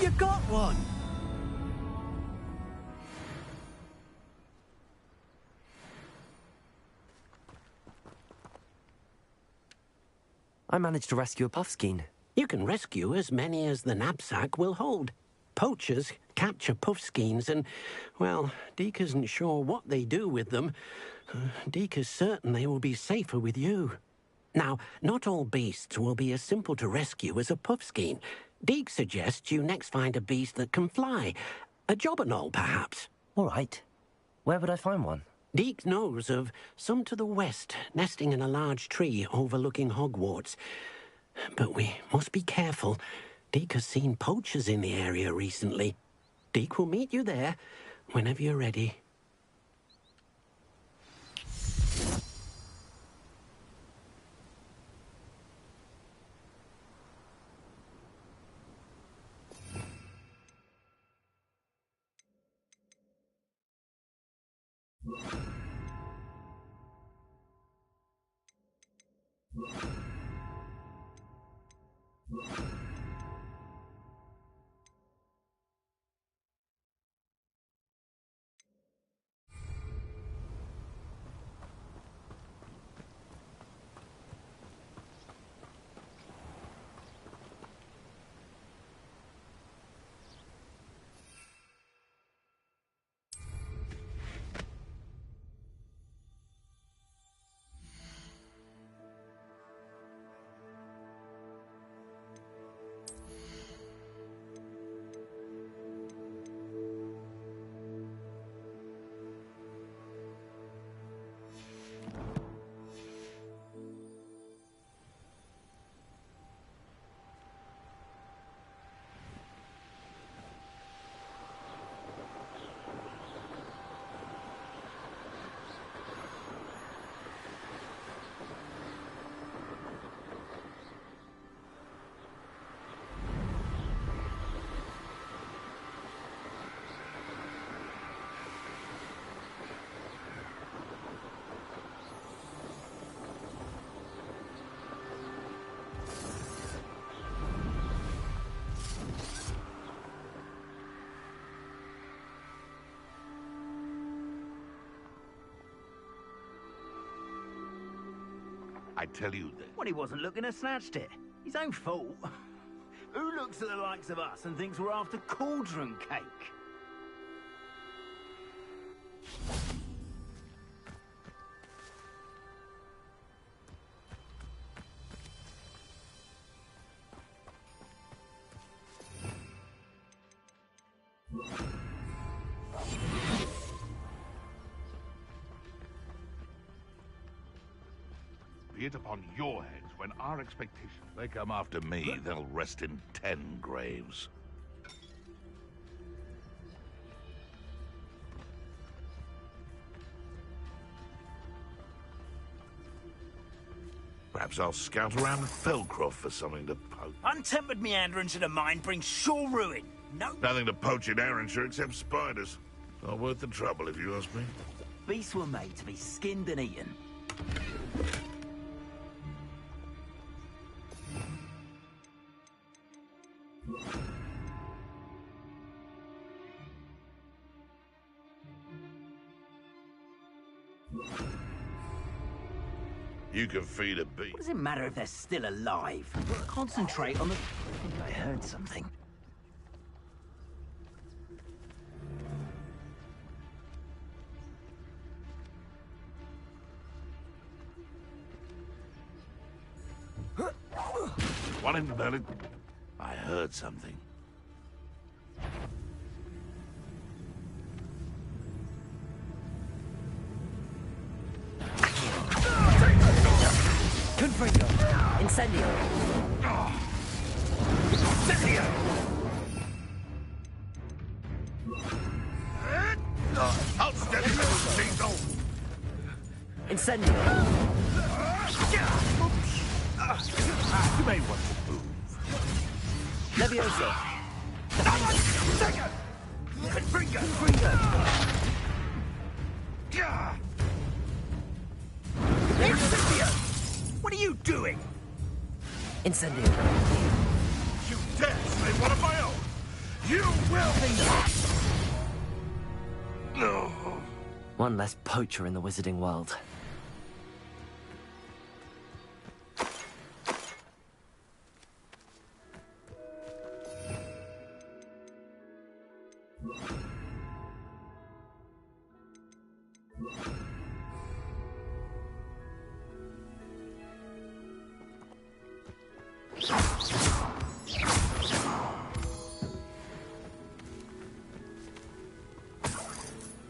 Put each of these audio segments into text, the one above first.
You got one! I managed to rescue a puffskein. You can rescue as many as the knapsack will hold. Poachers capture puffskeins and, well, Deke isn't sure what they do with them. Deke is certain they will be safer with you. Now, not all beasts will be as simple to rescue as a puffskein. Deke suggests you next find a beast that can fly. A jobberknoll, perhaps. All right. Where would I find one? Deke knows of some to the west, nesting in a large tree overlooking Hogwarts. But we must be careful. Deke has seen poachers in the area recently. Deke will meet you there whenever you're ready. I tell you this. Well, he wasn't looking to snatched it. His own fault. Who looks at the likes of us and thinks we're after cauldron cake? Be it upon your heads, when our expectations they come after me, they'll rest in 10 graves. Perhaps I'll scout around Felcroft for something to poach. Untempered meanderance of the mind brings sure ruin. No Nothing to poach in Arrynshire except spiders. Not worth the trouble, if you ask me. beasts were made to be skinned and eaten. You can feed a beast. What does it matter if they're still alive? Concentrate on the... I think I heard something. One in the belly. I heard something. Confringo. Incendio. Incendio! Outstanding, Tingle! Incendio. You may want to move. Levioso. Confringo! What are you doing? Incendio. You dare slay one of my own! You will be... No. One less poacher in the wizarding world.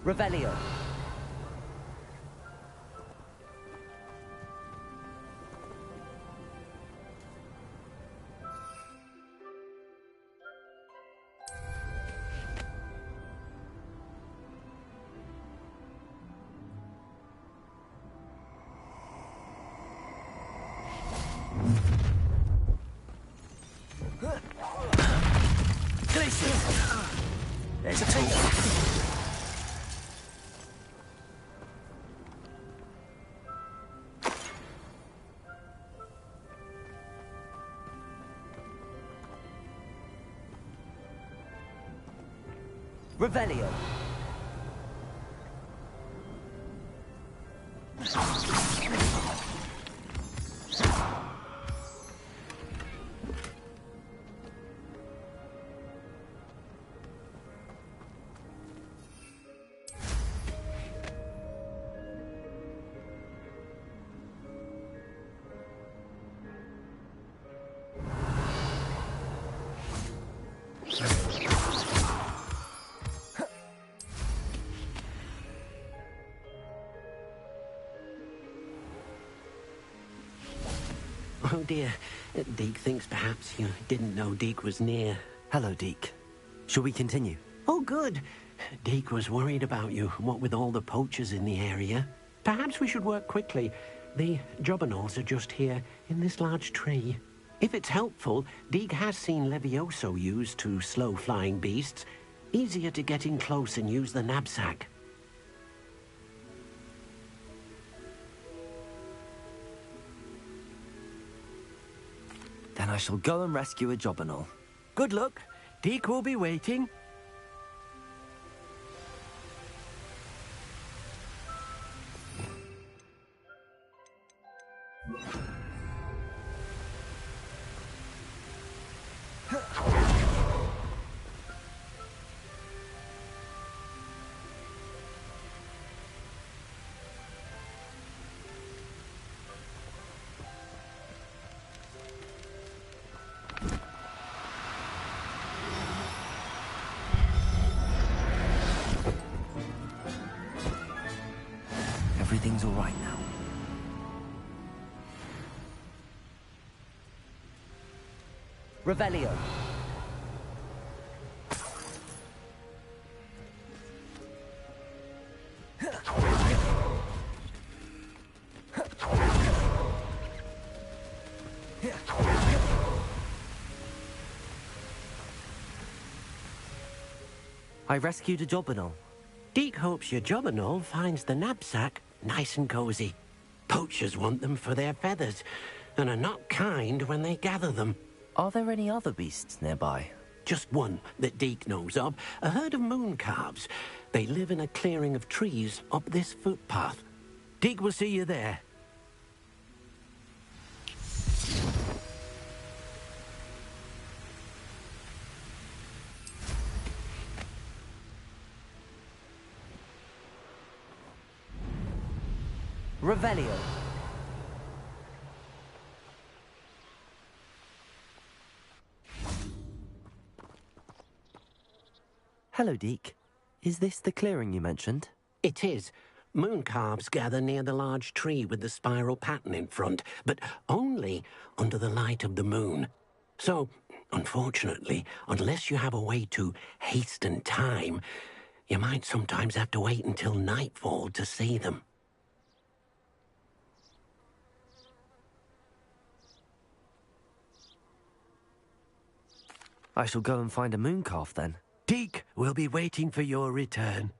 Revelio. There's a tool. Revelio. Oh dear. Deke thinks perhaps you didn't know Deke was near. Hello, Deke. Shall we continue? Oh, good. Deke was worried about you, what with all the poachers in the area. Perhaps we should work quickly. The jobberknolls are just here, in this large tree. If it's helpful, Deke has seen Levioso used to slow flying beasts. Easier to get in close and use the knapsack. Then I shall go and rescue a jobberknoll. Good luck. Deke will be waiting. Revelio. I rescued a Jobberknoll. Deke hopes your Jobberknoll finds the knapsack nice and cozy. Poachers want them for their feathers, and are not kind when they gather them. Are there any other beasts nearby? Just one that Deke knows of, a herd of moon calves. They live in a clearing of trees up this footpath. Deke will see you there. Revelio. Hello, Deke. Is this the clearing you mentioned? It is. Moon calves gather near the large tree with the spiral pattern in front, but only under the light of the moon. So, unfortunately, unless you have a way to hasten time, you might sometimes have to wait until nightfall to see them. I shall go and find a moon calf then. Deke will be waiting for your return.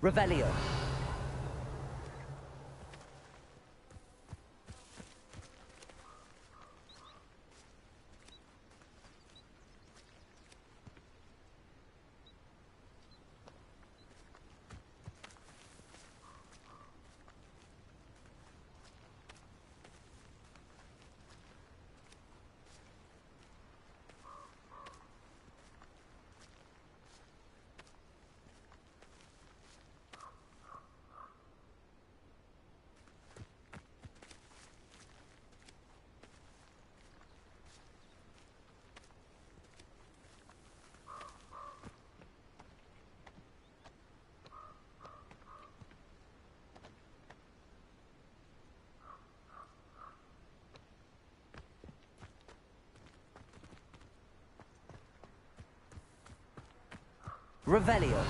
Revelio. Revelio.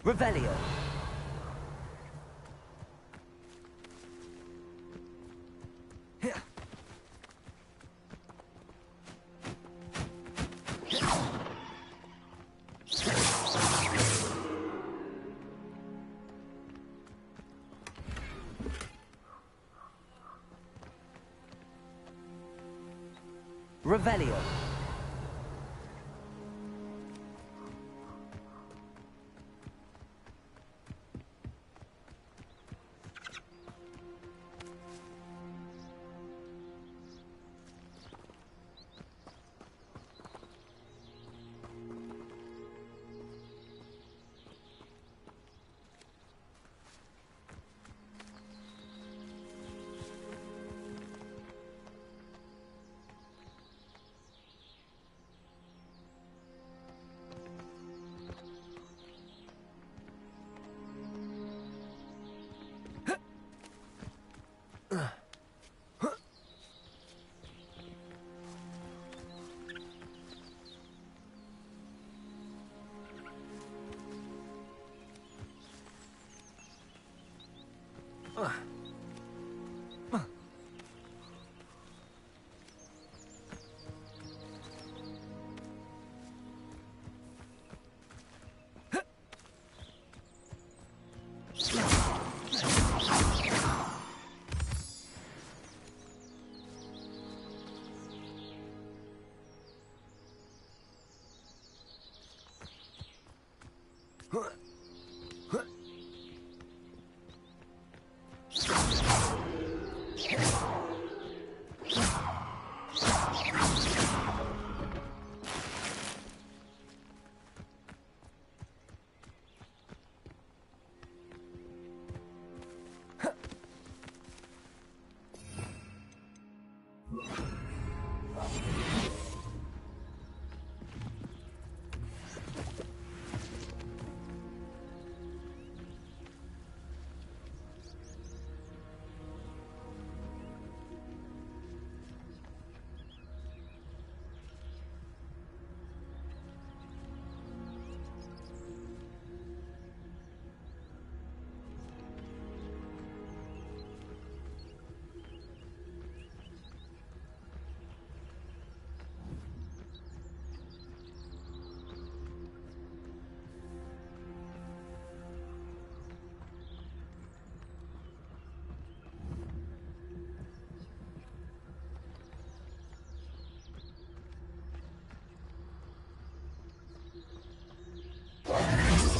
Revelio. Revelio.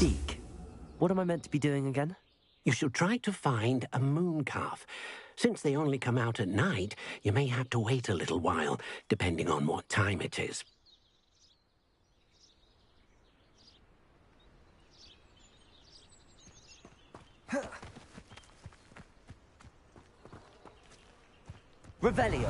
Deke, what am I meant to be doing again? You should try to find a moon calf. Since they only come out at night, you may have to wait a little while, depending on what time it is. Revelio.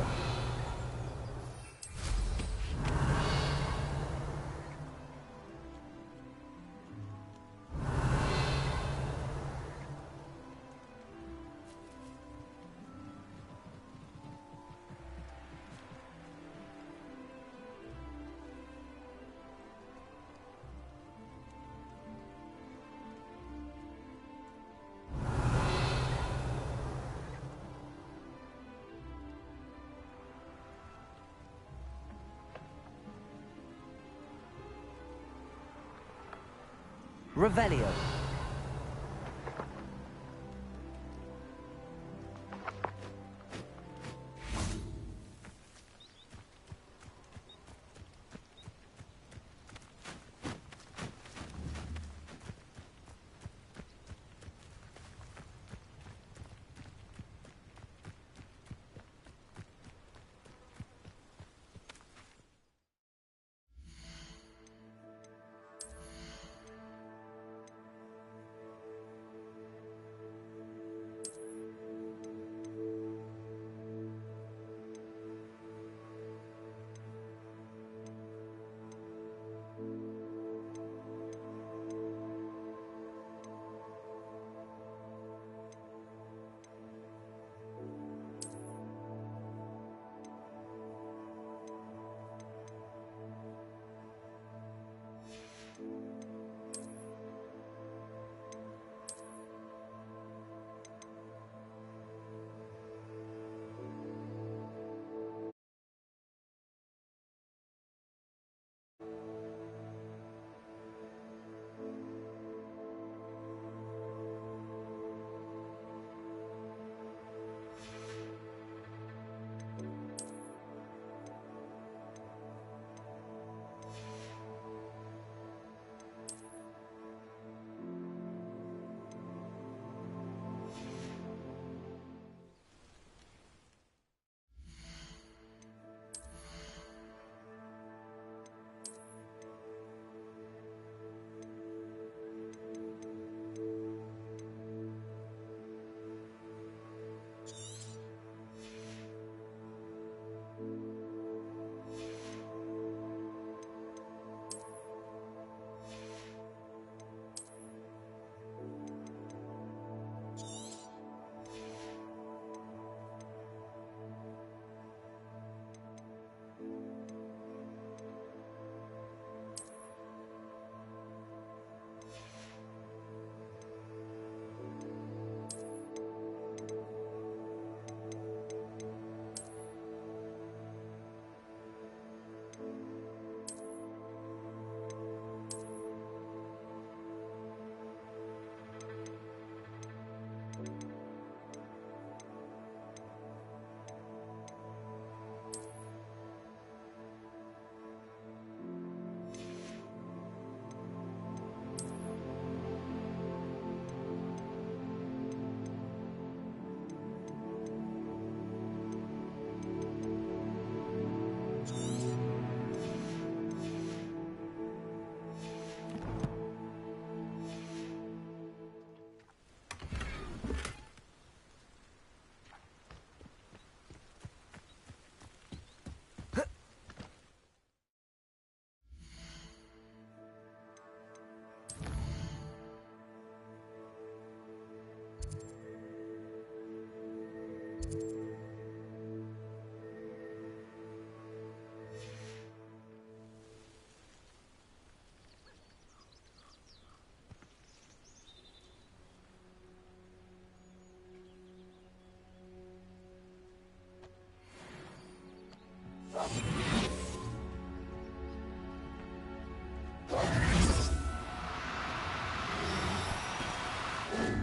Revelio.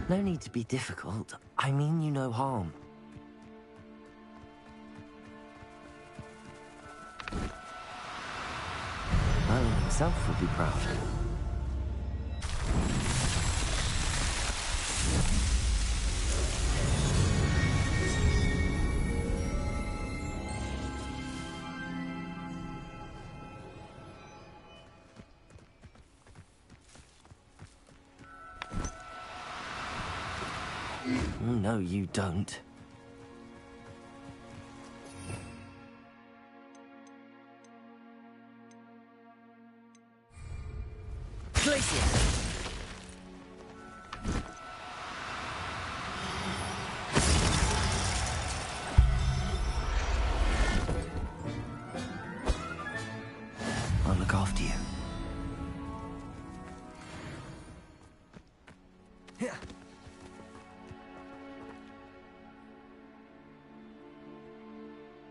No need to be difficult. I mean you no harm. Merlin himself would be proud. No, you don't. Glacier! I'll look after you. Yeah.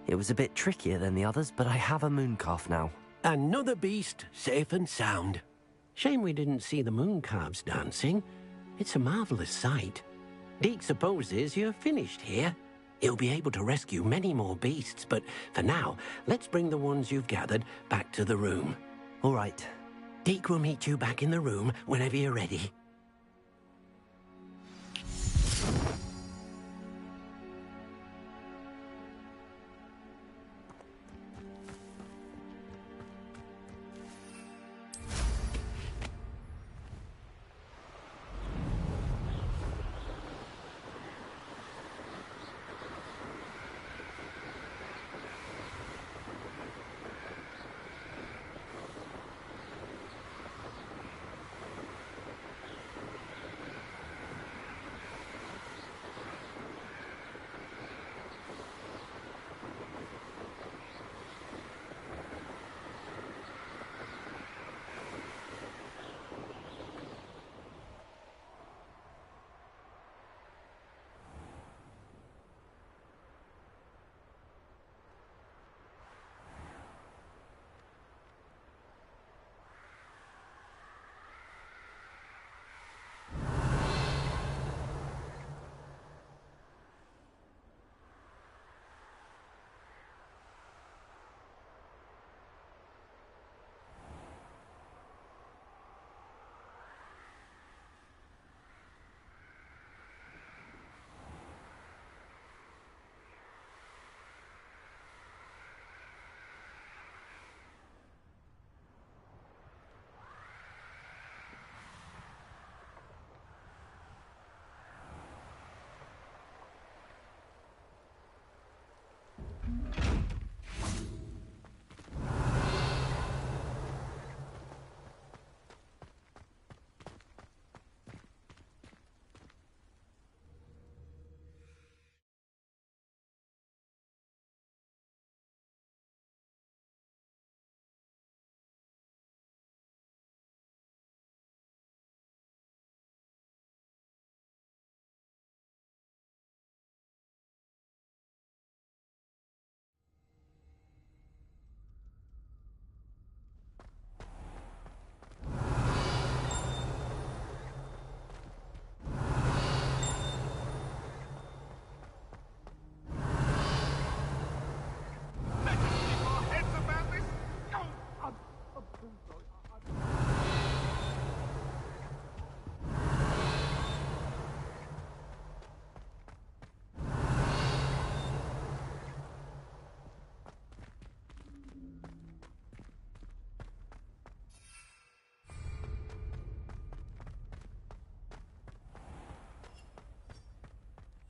It was a bit trickier than the others, but I have a mooncalf now. Another beast, safe and sound. Shame we didn't see the mooncalves dancing. It's a marvelous sight. Deke supposes you're finished here. He'll be able to rescue many more beasts, but for now, let's bring the ones you've gathered back to the room. All right. Deke will meet you back in the room whenever you're ready.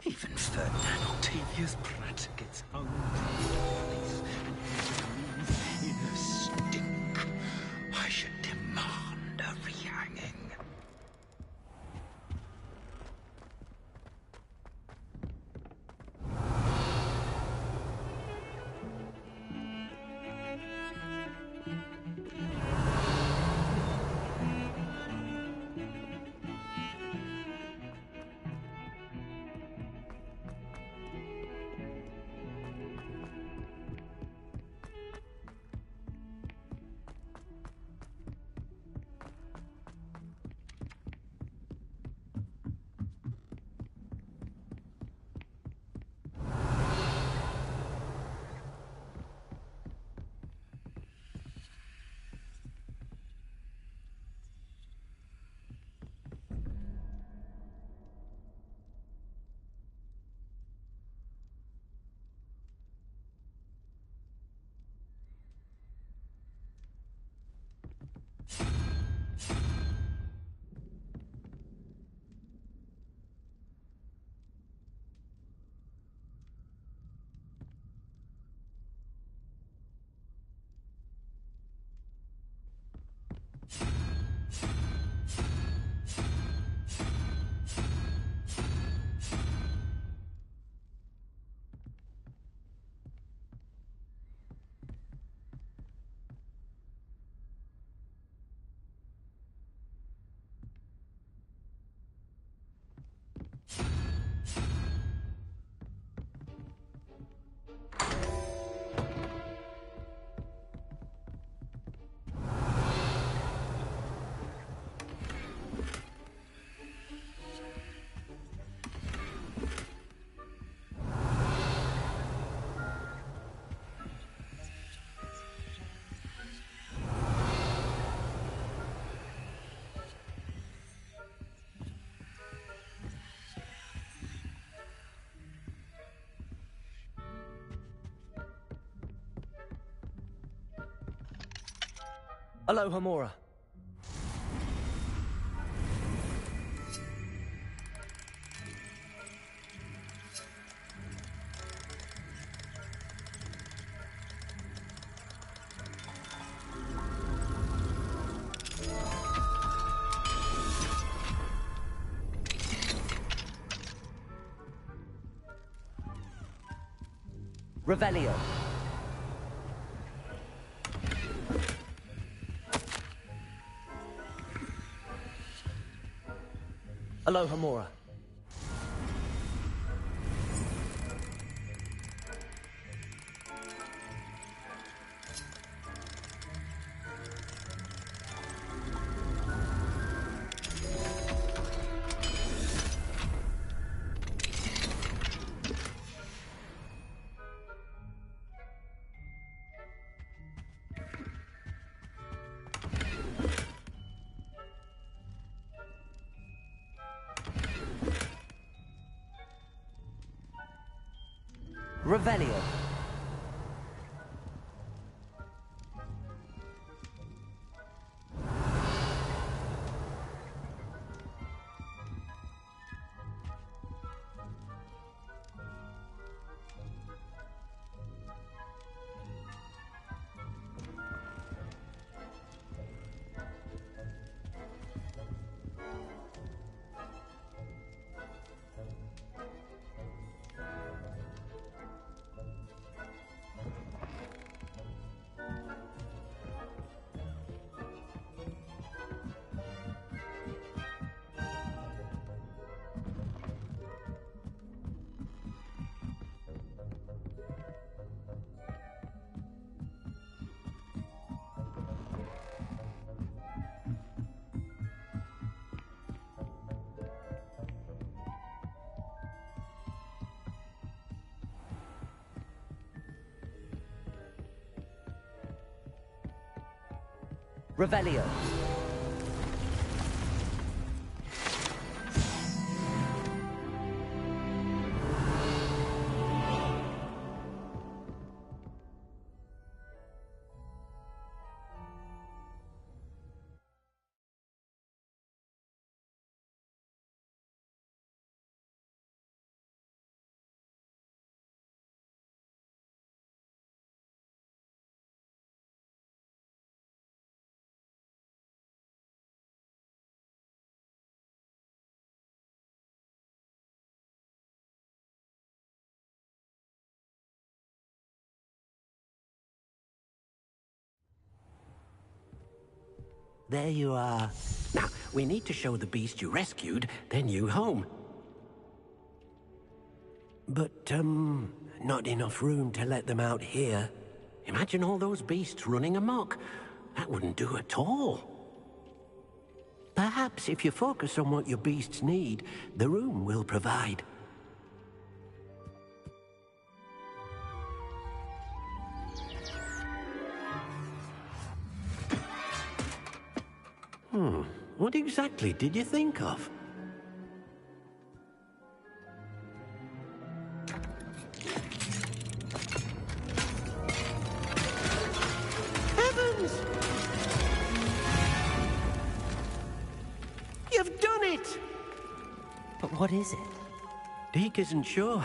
Even Ferdinand Octavius Pratt gets hung to his place and hangs in a stink. I should demand a rehanging. Aloha Mora. Revelio. Aloha Mora. Revelio. Revelio. There you are. Now, we need to show the beast you rescued their new home. But, not enough room to let them out here. Imagine all those beasts running amok. That wouldn't do at all. Perhaps if you focus on what your beasts need, the room will provide. What exactly did you think of? Heavens! You've done it! But what is it? Deke isn't sure.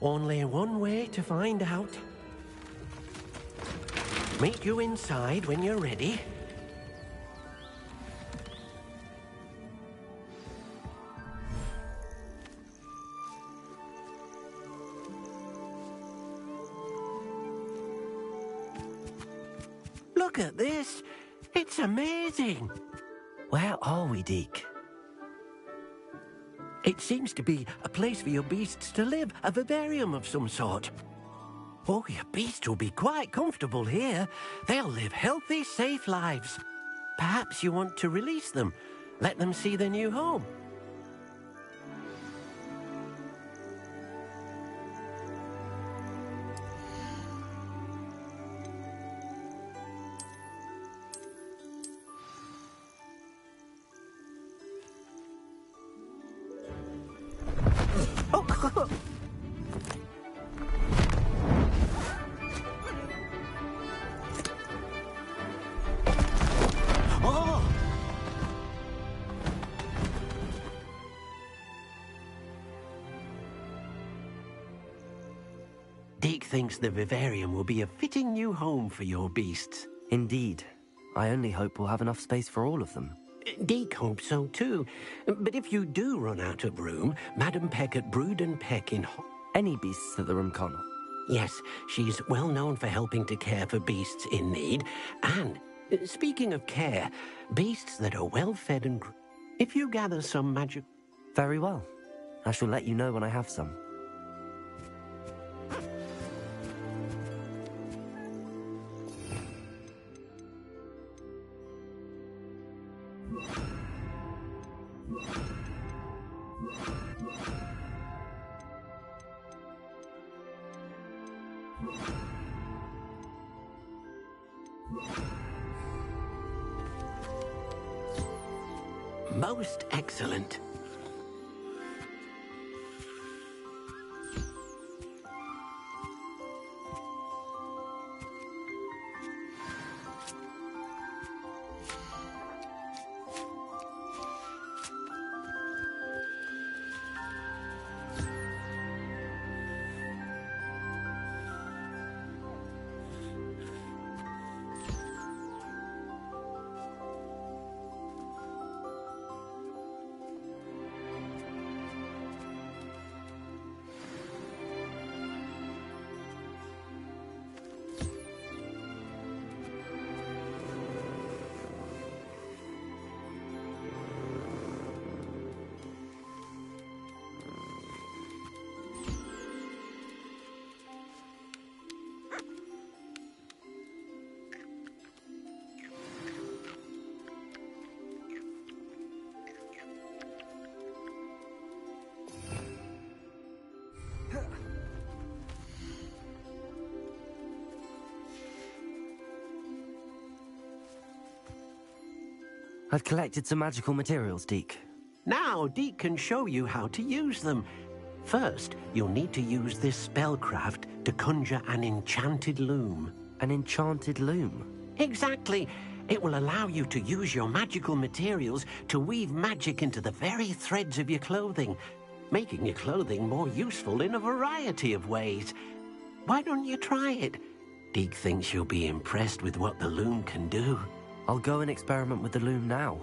Only one way to find out. Meet you inside when you're ready. Look at this. It's amazing. Where are we, Deke? It seems to be a place for your beasts to live, a vivarium of some sort. Oh, your beasts will be quite comfortable here. They'll live healthy, safe lives. Perhaps you want to release them, let them see their new home. Deke thinks the vivarium will be a fitting new home for your beasts. Indeed. I only hope we'll have enough space for all of them. Deke hopes so too. But if you do run out of room, Madam Peck at Brood and Peck in... Any beasts at the room cannot. Yes, she's well known for helping to care for beasts in need. And, speaking of care, beasts that are well fed and... If you gather some magic... Very well. I shall let you know when I have some. Most excellent. I've collected some magical materials, Deke. Now, Deke can show you how to use them. First, you'll need to use this spellcraft to conjure an enchanted loom. An enchanted loom? Exactly. It will allow you to use your magical materials to weave magic into the very threads of your clothing, making your clothing more useful in a variety of ways. Why don't you try it? Deke thinks you'll be impressed with what the loom can do. I'll go and experiment with the loom now.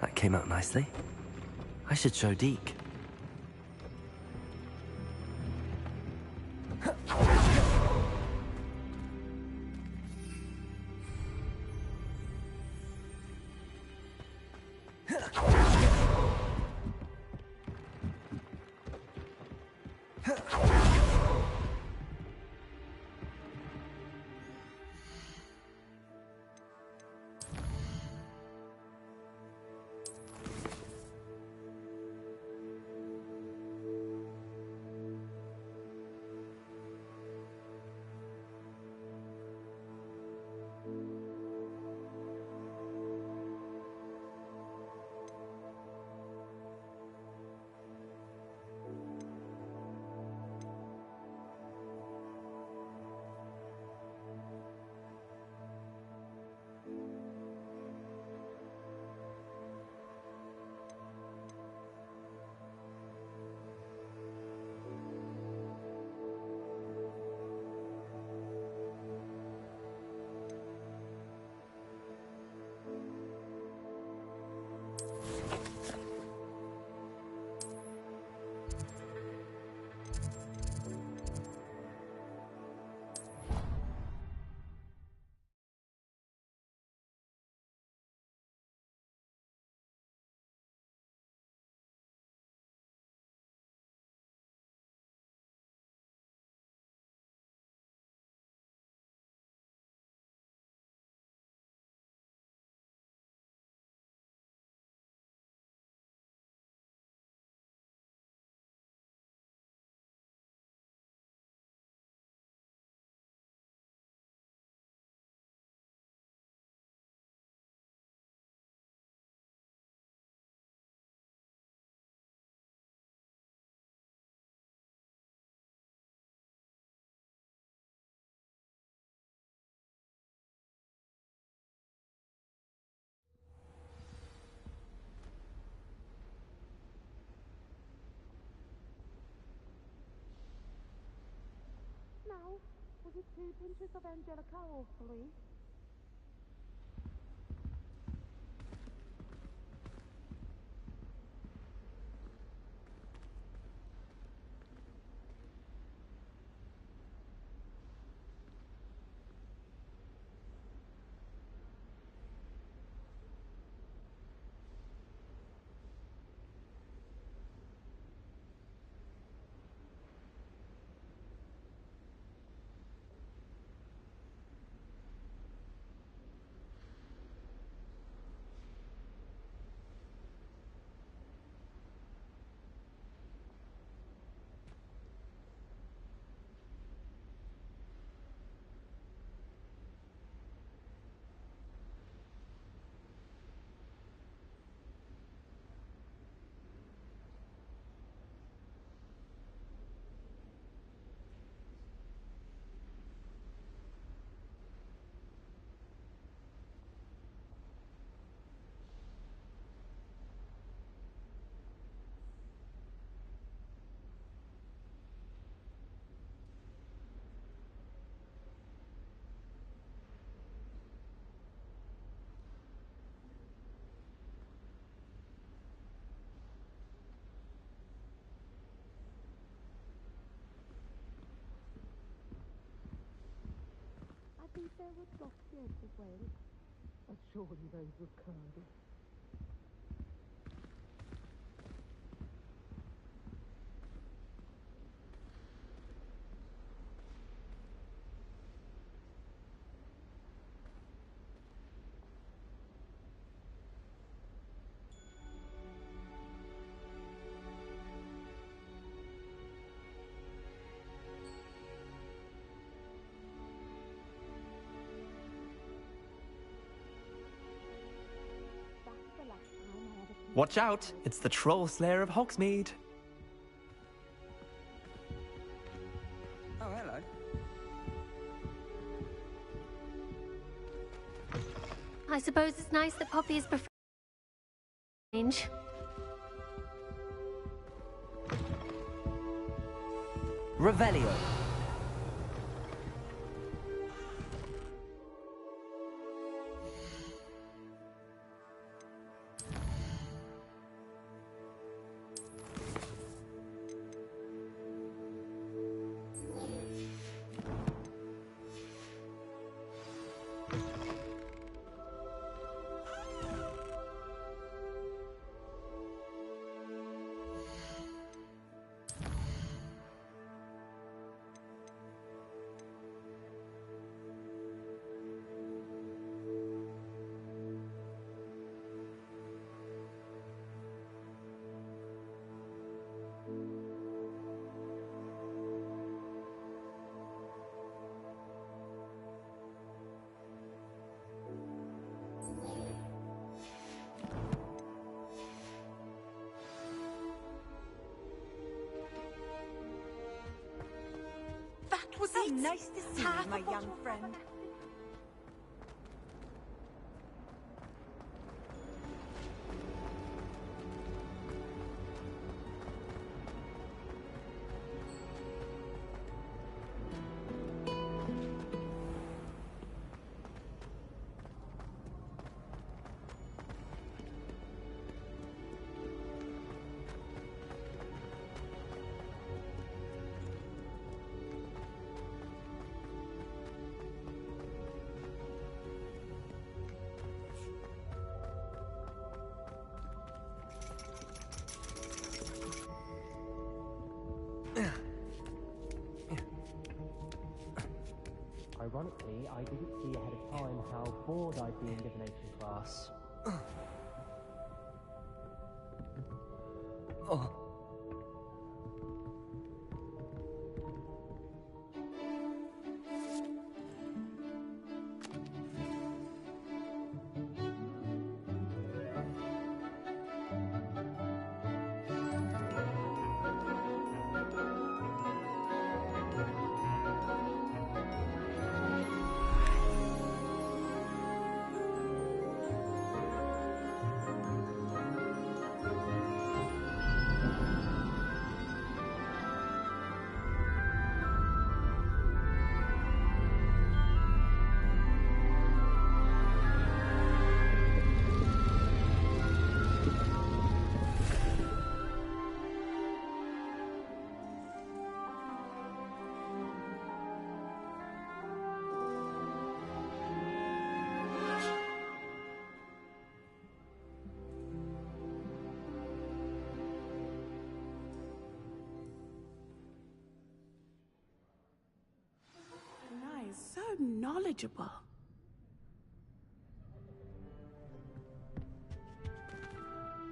That came out nicely. I should show Deke. Now, was it 2 pinches of Angelica or 3? I think there were dossiers as well. But surely those were curly. Watch out! It's the Troll Slayer of Hogsmeade. Oh, hello. I suppose it's nice that Poppy is preferring change. Revelio. How nice to see you, my young friend. Ironically, I didn't see ahead of time how bored I'd be in divination class. So knowledgeable.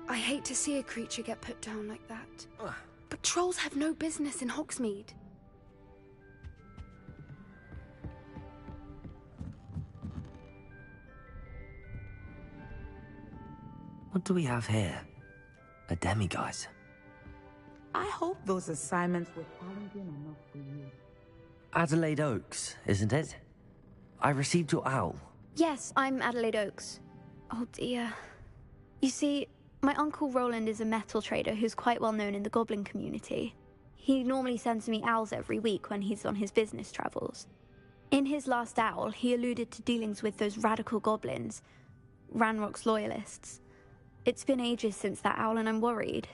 I hate to see a creature get put down like that. But trolls have no business in Hogsmeade. What do we have here? A demiguise. I hope those assignments were challenging enough for you. Adelaide Oaks, isn't it? I received your owl. Yes, I'm Adelaide Oaks. Oh dear. You see, my Uncle Roland is a metal trader who's quite well known in the goblin community. He normally sends me owls every week when he's on his business travels. In his last owl, he alluded to dealings with those radical goblins, Ranrock's loyalists. It's been ages since that owl and I'm worried.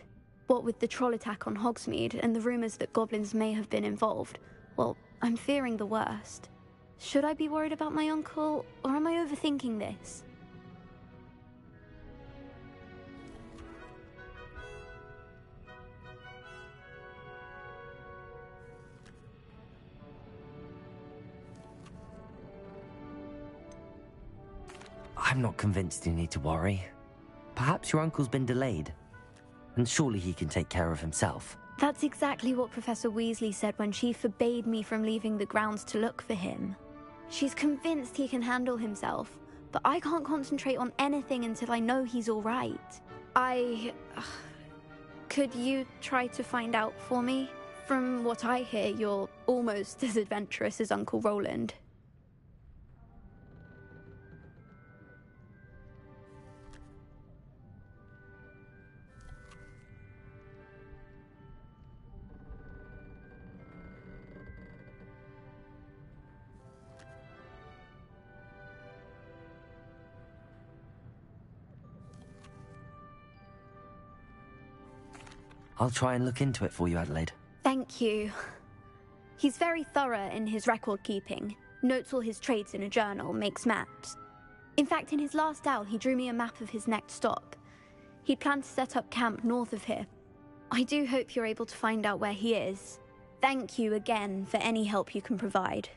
What with the troll attack on Hogsmeade and the rumours that goblins may have been involved, well, I'm fearing the worst. Should I be worried about my uncle, or am I overthinking this? I'm not convinced you need to worry. Perhaps your uncle's been delayed, and surely he can take care of himself. That's exactly what Professor Weasley said when she forbade me from leaving the grounds to look for him. She's convinced he can handle himself, but I can't concentrate on anything until I know he's all right. Could you try to find out for me? From what I hear, you're almost as adventurous as Uncle Roland. I'll try and look into it for you, Adelaide. Thank you. He's very thorough in his record keeping, notes all his trades in a journal, makes maps. In fact, in his last owl, he drew me a map of his next stop. He'd planned to set up camp north of here. I do hope you're able to find out where he is. Thank you again for any help you can provide.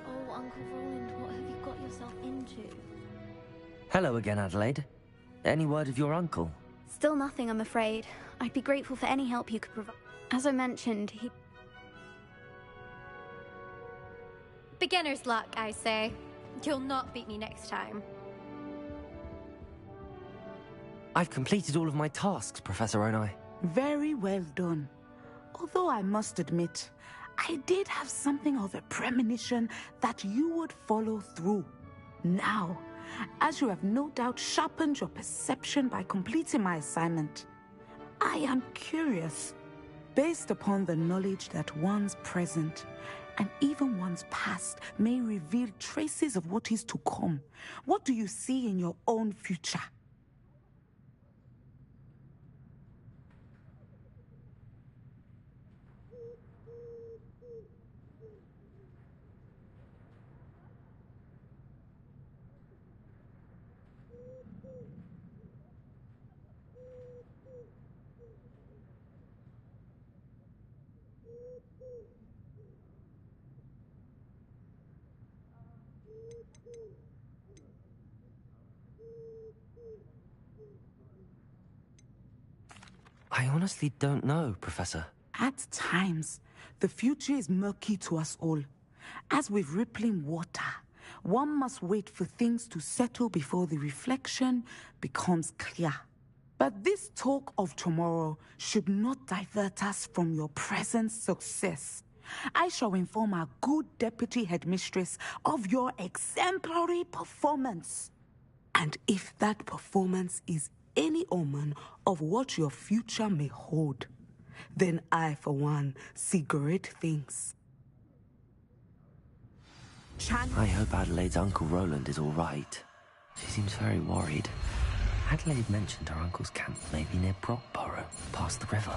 Oh, Uncle Roland, what have you got yourself into? Hello again, Adelaide. Any word of your uncle? Still nothing, I'm afraid. I'd be grateful for any help you could provide. As I mentioned, he... Beginner's luck, I say. You'll not beat me next time. I've completed all of my tasks, Professor Onai. Very well done. Although I must admit, I did have something of a premonition that you would follow through. Now, as you have no doubt sharpened your perception by completing my assignment, I am curious, based upon the knowledge that one's present and even one's past may reveal traces of what is to come. What do you see in your own future? I honestly don't know, Professor. At times, the future is murky to us all. As with rippling water, one must wait for things to settle before the reflection becomes clear. But this talk of tomorrow should not divert us from your present success. I shall inform our good deputy headmistress of your exemplary performance. And if that performance is any omen of what your future may hold, then I, for one, see great things. I hope Adelaide's Uncle Roland is all right. She seems very worried. Adelaide mentioned her uncle's camp may be near Brockborough, past the river.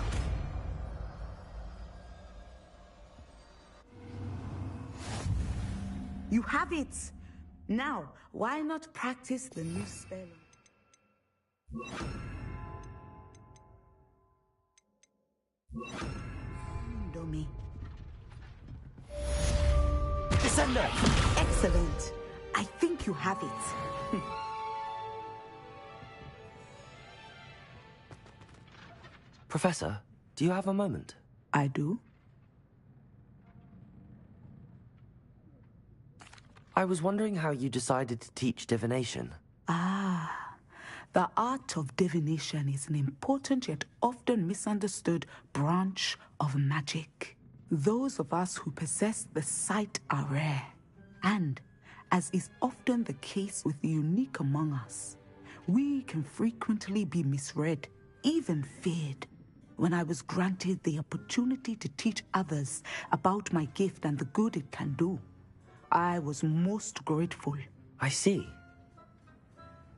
You have it! Now, why not practice the new spell? Domi. Descender! Excellent. I think you have it. Professor, do you have a moment? I do. I was wondering how you decided to teach divination. The art of divination is an important yet often misunderstood branch of magic. Those of us who possess the sight are rare, and, as is often the case with the unique among us, we can frequently be misread, even feared. When I was granted the opportunity to teach others about my gift and the good it can do, I was most grateful. I see.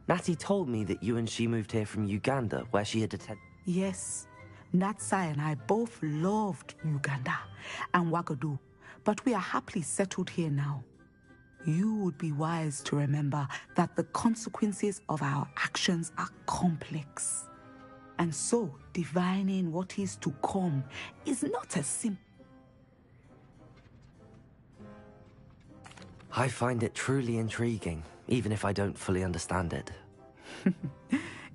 Natty told me that you and she moved here from Uganda, where she had attended. Yes, Natsai and I both loved Uganda and Wagadu, but we are happily settled here now. You would be wise to remember that the consequences of our actions are complex. And so, divining what is to come is not as simple. I find it truly intriguing, even if I don't fully understand it.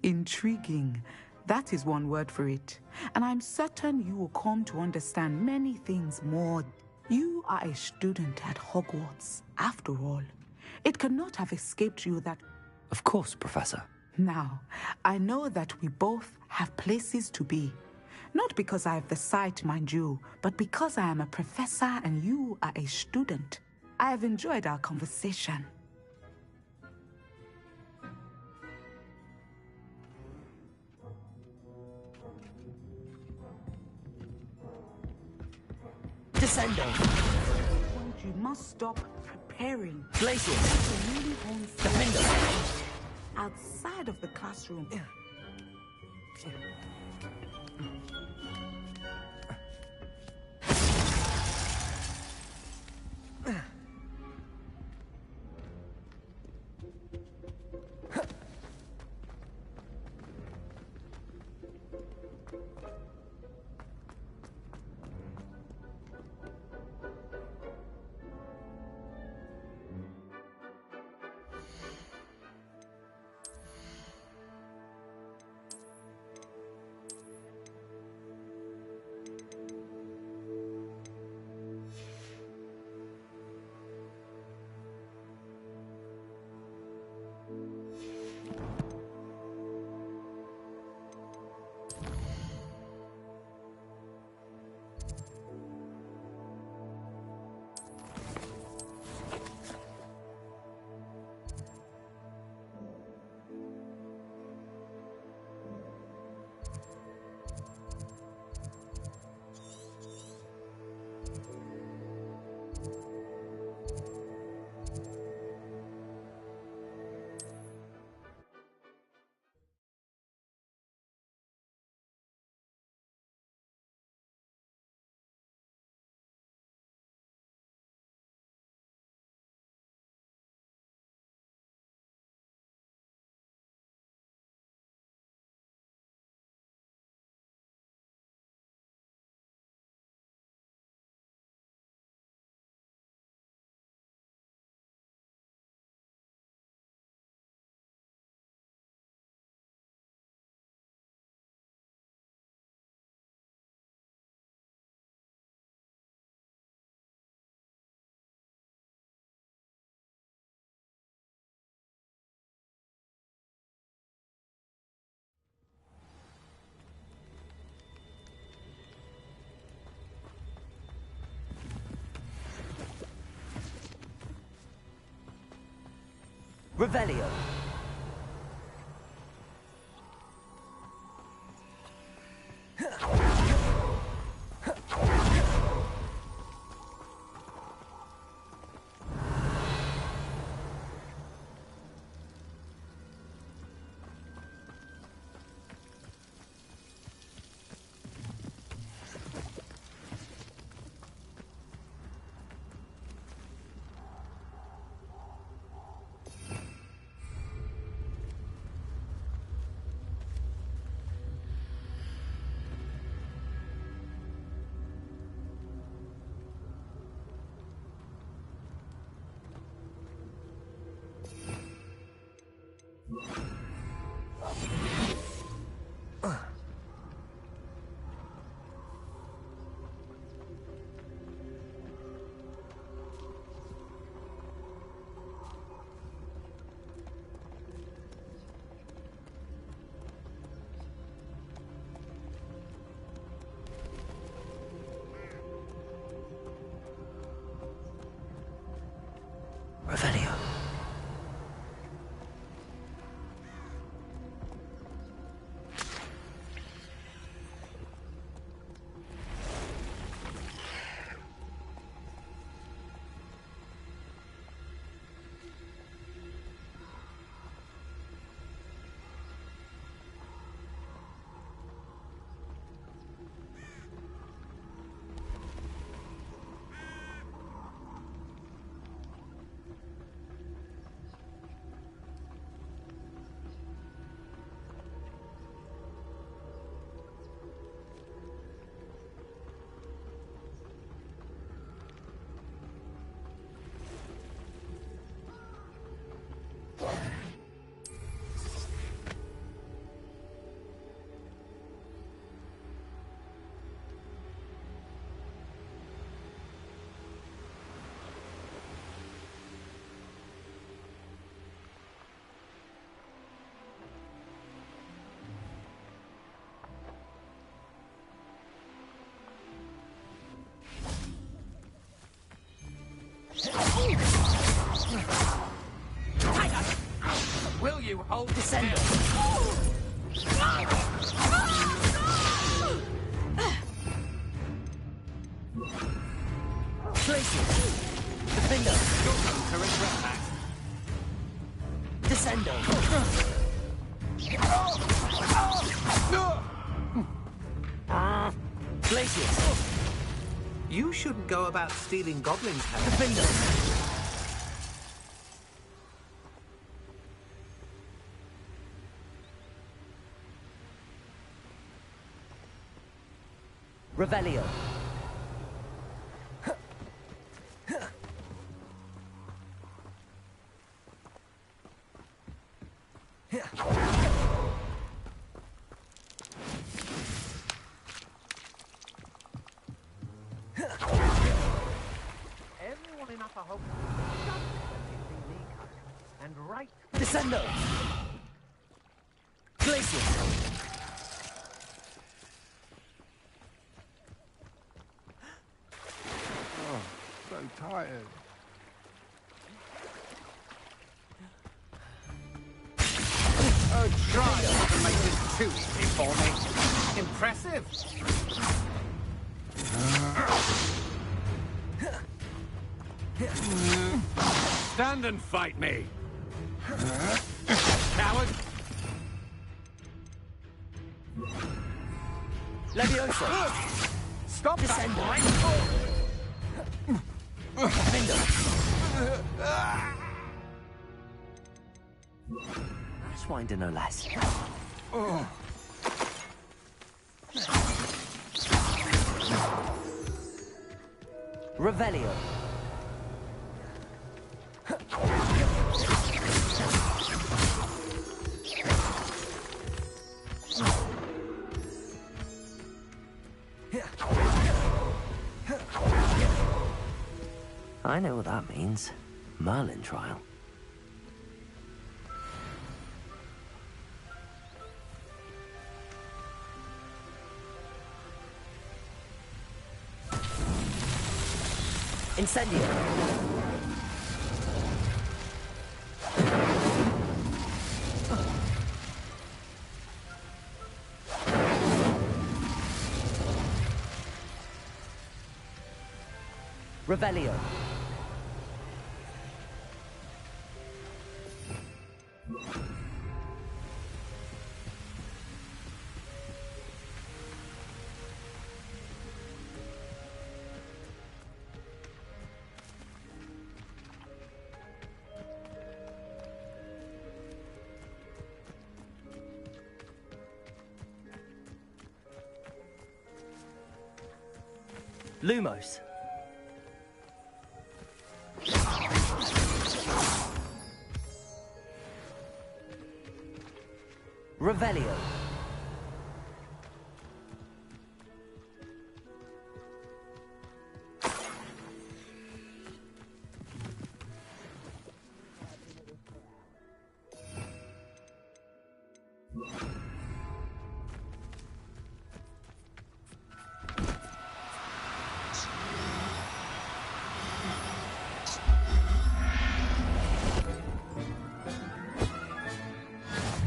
Intriguing. That is one word for it. And I'm certain you will come to understand many things more. You are a student at Hogwarts, after all. It cannot have escaped you that... Of course, Professor. Now, I know that we both have places to be. Not because I have the sight, mind you, but because I am a professor and you are a student. I have enjoyed our conversation. Descendo! You must stop preparing. Glacier! Defender! Outside of the classroom. Revelio. Revelio. Will you hold Descendo. Glacier. Defender. Your turn to address that. Descendo. Glacier. You shouldn't go about stealing goblins' heads. Defender. Revelio. Everyone in Upper Hope and right. Descendo. Glacier. So tired. Oh, try not to make this too easy for me. Impressive. Stand and fight me. Coward. Leviosa. Stop Descendo. that. Schwinder no less. Revelio. I know what that means. Merlin trial. Incendio. Revelio. Lumos. Revelio.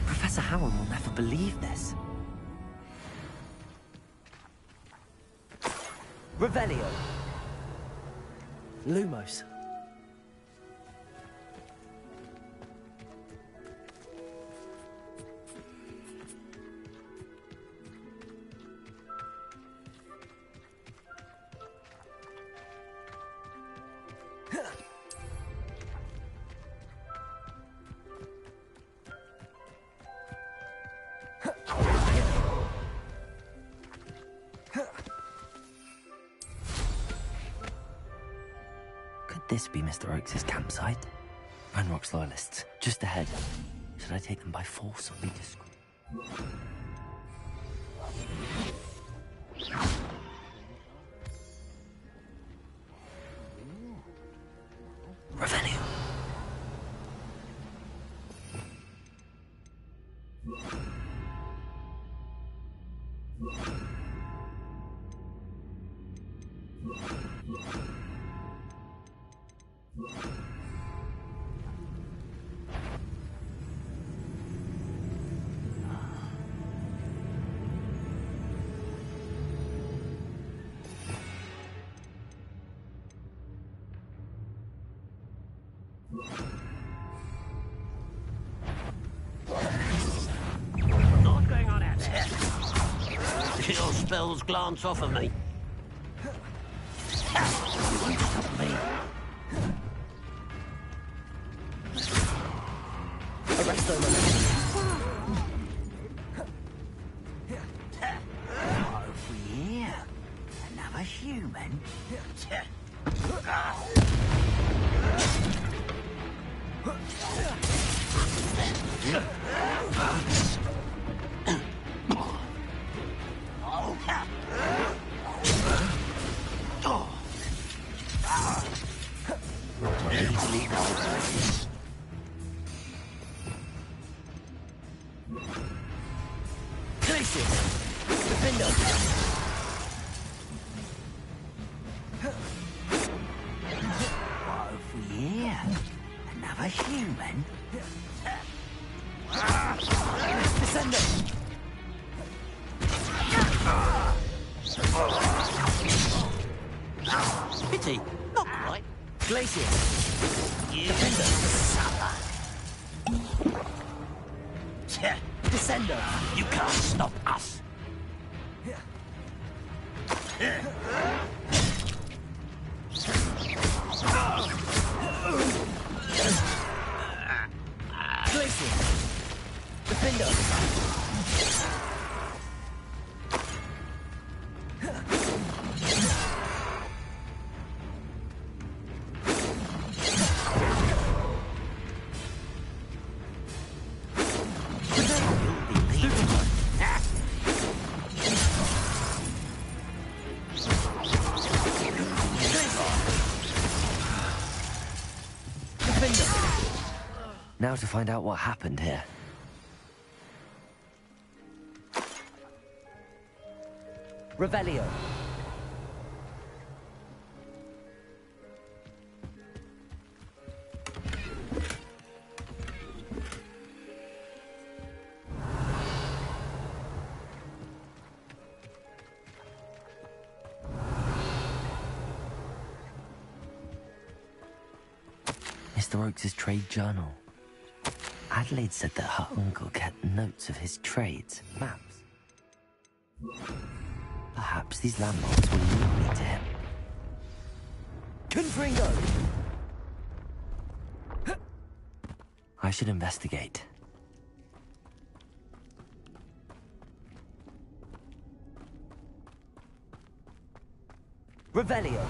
Professor Howard will never believe this. Revelio. Lumos. Could this be Mr. Oakes' campsite? Ranrock's loyalists, just ahead. Should I take them by force or be discreet? Revelio. What's going on out there? Your spells glance off of me. You won't stop me. Arresto them. Over here. Another human. Over here. Another human. Descendo. Pity, not quite. Glacier. You Supper. Descendo. You can't stop us. Glacier. Defender. Now to find out what happened here. Revelio. Mr. Oakes' trade journal. Adelaide said that her uncle kept notes of his trades, maps. Perhaps these landmarks will lead me to him. Confringo! I should investigate. Revelio.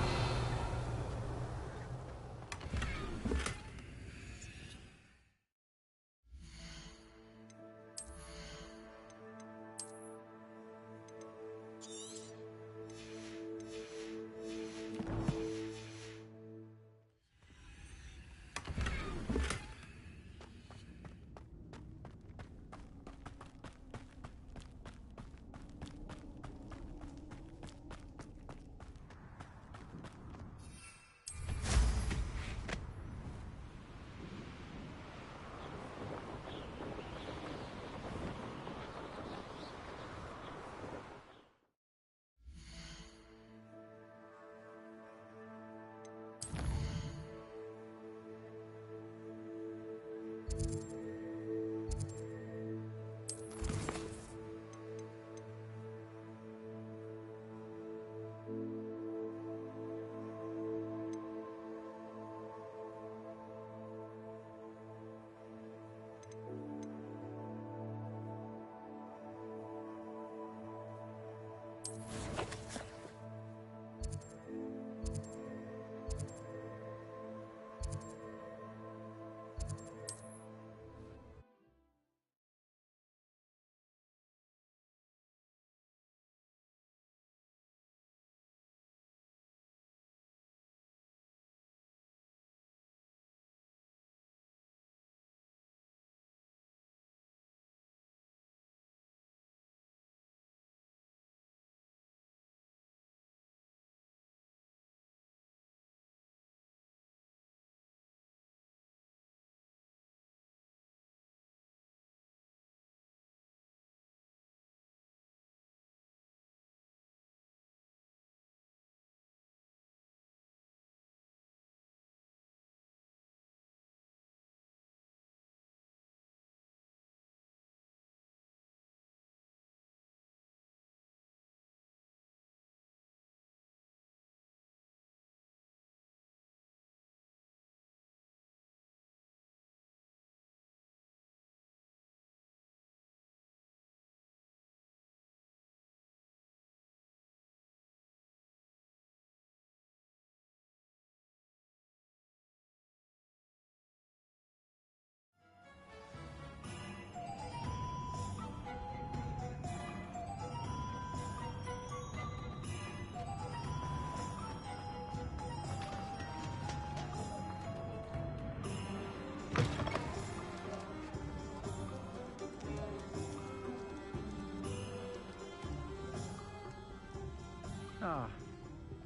Ah,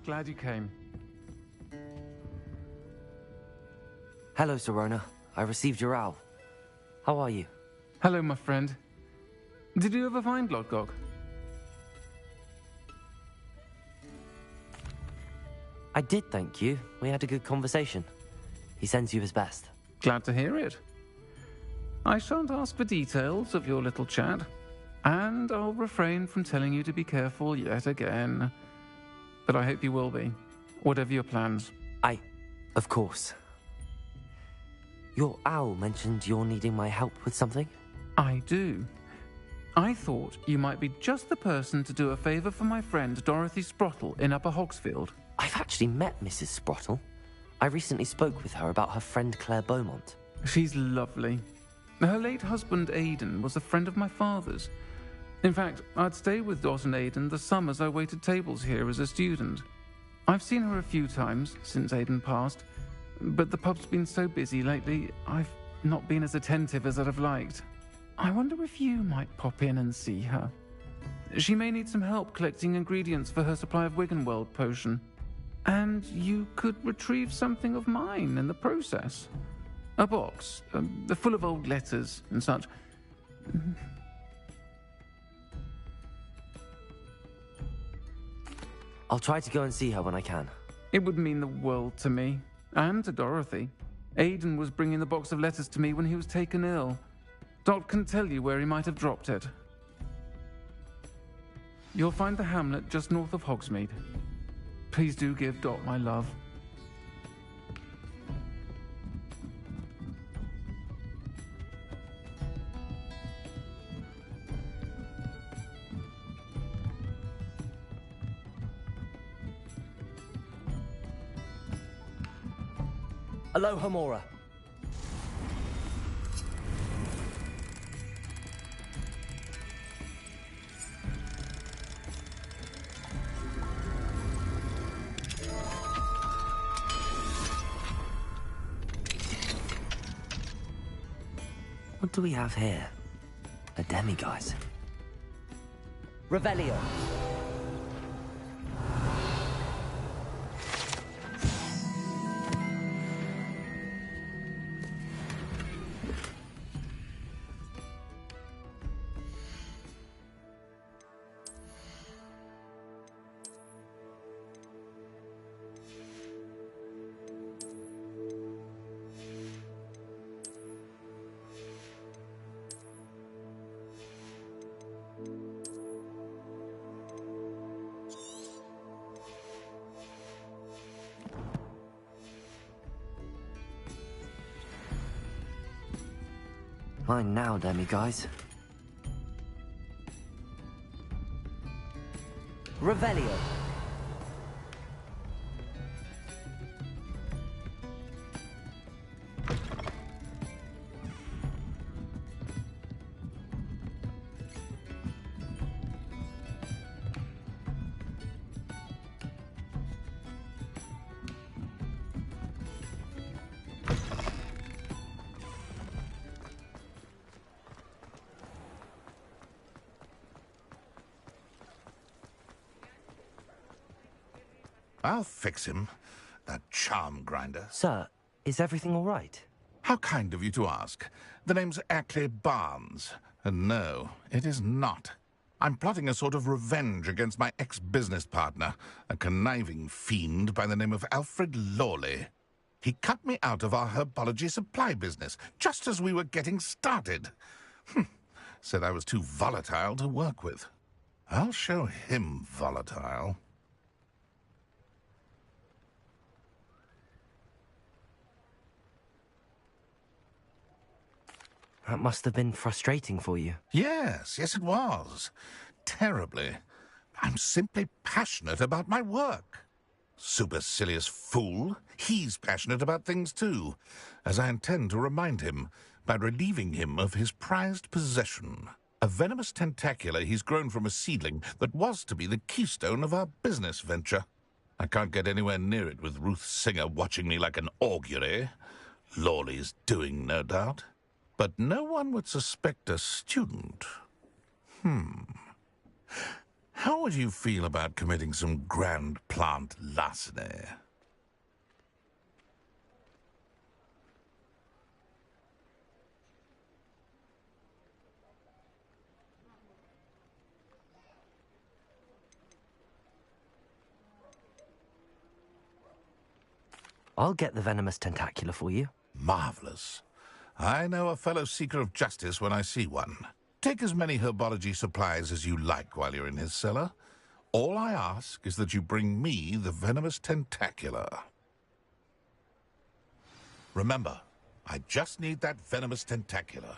glad you came. Hello, Serona. I received your owl. How are you? Hello, my friend. Did you ever find Lodgok? I did, thank you. We had a good conversation. He sends you his best. Glad to hear it. I shan't ask for details of your little chat, and I'll refrain from telling you to be careful yet again. But I hope you will be, whatever your plans. Of course. Your owl mentioned you're needing my help with something? I do. I thought you might be just the person to do a favour for my friend Dorothy Sprottle in Upper Hogsfield. I've actually met Mrs. Sprottle. I recently spoke with her about her friend Claire Beaumont. She's lovely. Her late husband Aidan was a friend of my father's. In fact, I'd stay with Dot and Aidan the summers I waited tables here as a student. I've seen her a few times since Aidan passed, but the pub's been so busy lately, I've not been as attentive as I'd have liked. I wonder if you might pop in and see her. She may need some help collecting ingredients for her supply of Wiggenweld potion. And you could retrieve something of mine in the process. A box, full of old letters and such. I'll try to go and see her when I can. It would mean the world to me, and to Dorothy. Aiden was bringing the box of letters to me when he was taken ill. Dot can tell you where he might have dropped it. You'll find the hamlet just north of Hogsmeade. Please do give Dot my love. Aloha Mora. What do we have here? A demiguise. Revelio. Mine now, demiguise. Revelio. I'll fix him, that charm grinder. Sir, is everything all right? How kind of you to ask. The name's Ackley Barnes. And no, it is not. I'm plotting a sort of revenge against my ex-business partner, a conniving fiend by the name of Alfred Lawley. He cut me out of our herbology supply business, just as we were getting started. Said I was too volatile to work with. I'll show him volatile. That must have been frustrating for you. Yes, it was. Terribly. I'm simply passionate about my work. Supercilious fool. He's passionate about things too, as I intend to remind him by relieving him of his prized possession. A venomous tentacula he's grown from a seedling that was to be the keystone of our business venture. I can't get anywhere near it with Ruth Singer watching me like an augury. Lawley's doing, no doubt. But no one would suspect a student. How would you feel about committing some grand plant larceny? I'll get the venomous tentacula for you. Marvelous. I know a fellow seeker of justice when I see one. Take as many herbology supplies as you like while you're in his cellar. All I ask is that you bring me the venomous tentacula. Remember, I just need that venomous tentacula.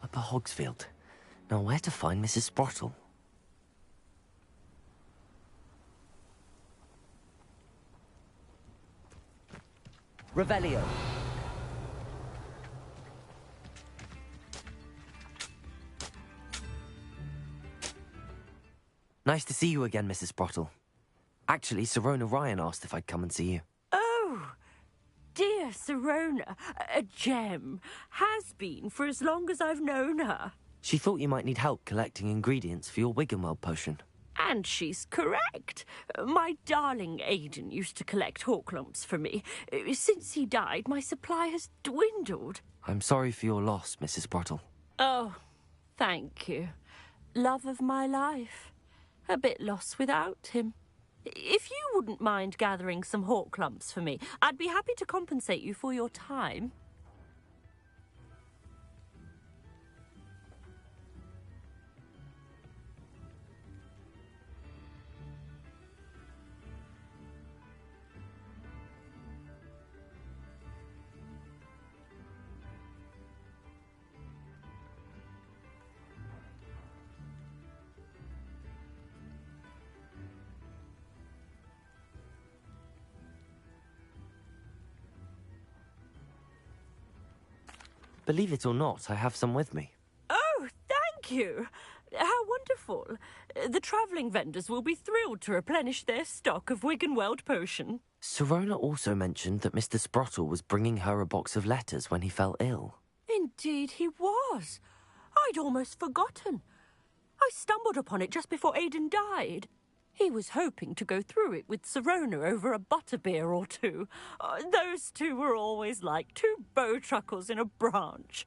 Upper Hogsfield. Now where to find Mrs. Sprottle? Revelio. Nice to see you again, Mrs. Sprottle. Actually, Serona Ryan asked if I'd come and see you. Oh, dear Serona, a gem. Has been for as long as I've known her. She thought you might need help collecting ingredients for your Wiggenweld potion. And she's correct. My darling Aidan used to collect hawk lumps for me. Since he died, my supply has dwindled. I'm sorry for your loss, Mrs. Sprottle. Oh, thank you. Love of my life. A bit lost without him. If you wouldn't mind gathering some hawk lumps for me, I'd be happy to compensate you for your time. Believe it or not, I have some with me. Oh, thank you. How wonderful. The travelling vendors will be thrilled to replenish their stock of Wiggenweld potion. Serona also mentioned that Mr. Sprottle was bringing her a box of letters when he fell ill. Indeed he was. I'd almost forgotten. I stumbled upon it just before Aidan died. He was hoping to go through it with Serona over a butterbeer or two. Those two were always like two bowtruckles in a branch.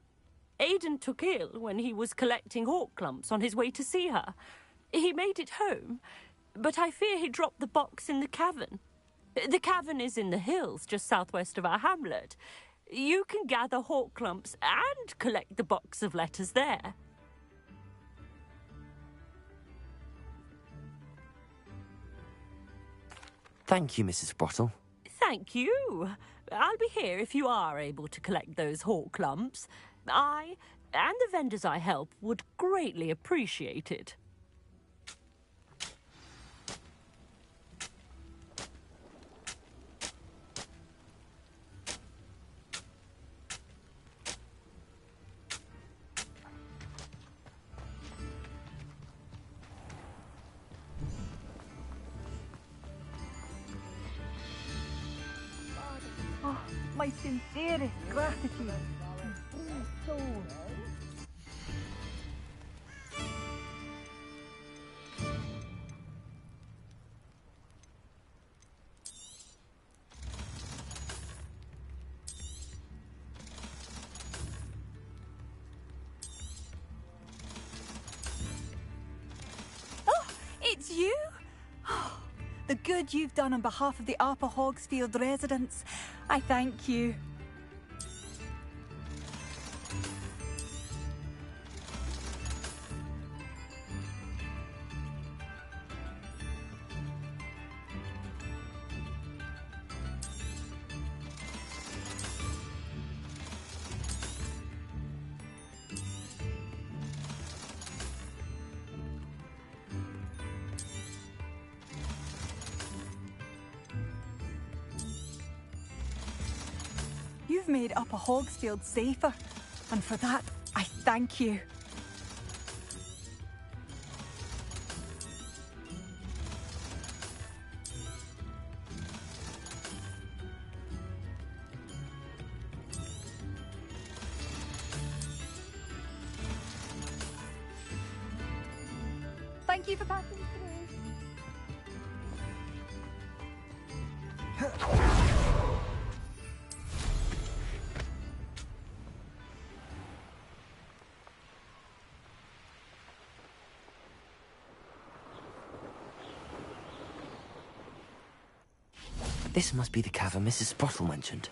Aidan took ill when he was collecting hawk lumps on his way to see her. He made it home, but I fear he dropped the box in the cavern. The cavern is in the hills just southwest of our hamlet. You can gather hawk lumps and collect the box of letters there. Thank you, Mrs. Sprottle. Thank you. I'll be here if you are able to collect those hawk lumps. I and the vendors I help would greatly appreciate it. My sincerest gratitude. So. Oh, it's you? Oh, the good you've done on behalf of the Upper Hogsfield residents. I thank you. You've made Upper Hogsfield safer, and for that, I thank you. Thank you for passing through. This must be the cavern Mrs. Sprottle mentioned.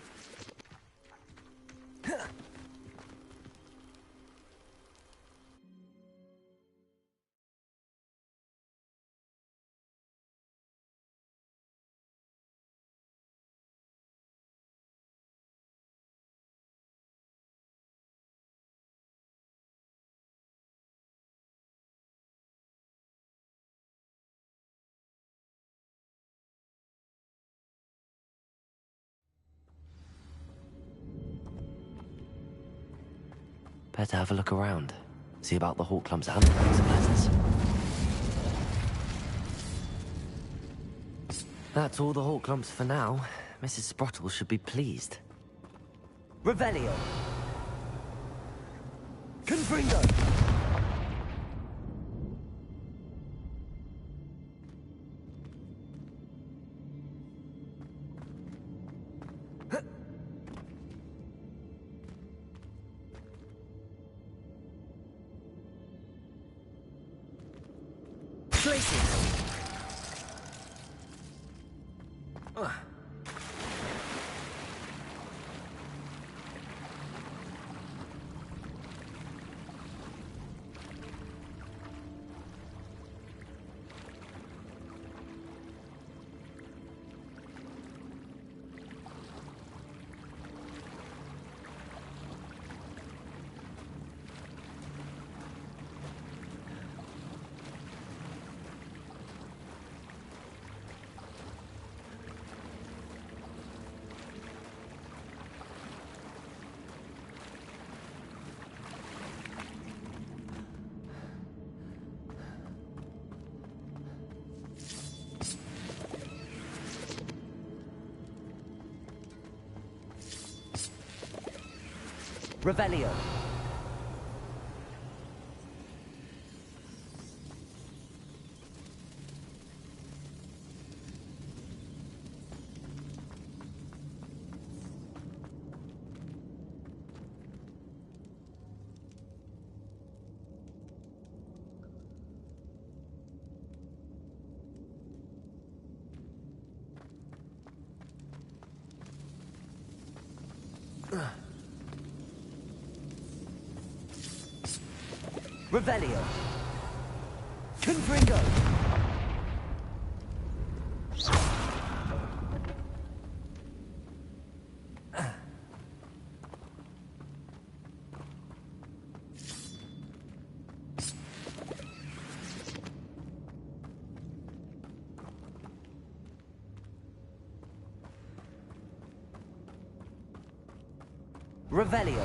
Better have a look around. See about the Hawk Clump's and the supplies. That's all the Hawk Clumps for now. Mrs. Sprottle should be pleased. Revelio! Confringo! Revelio. Revelio. Confringo. Revelio.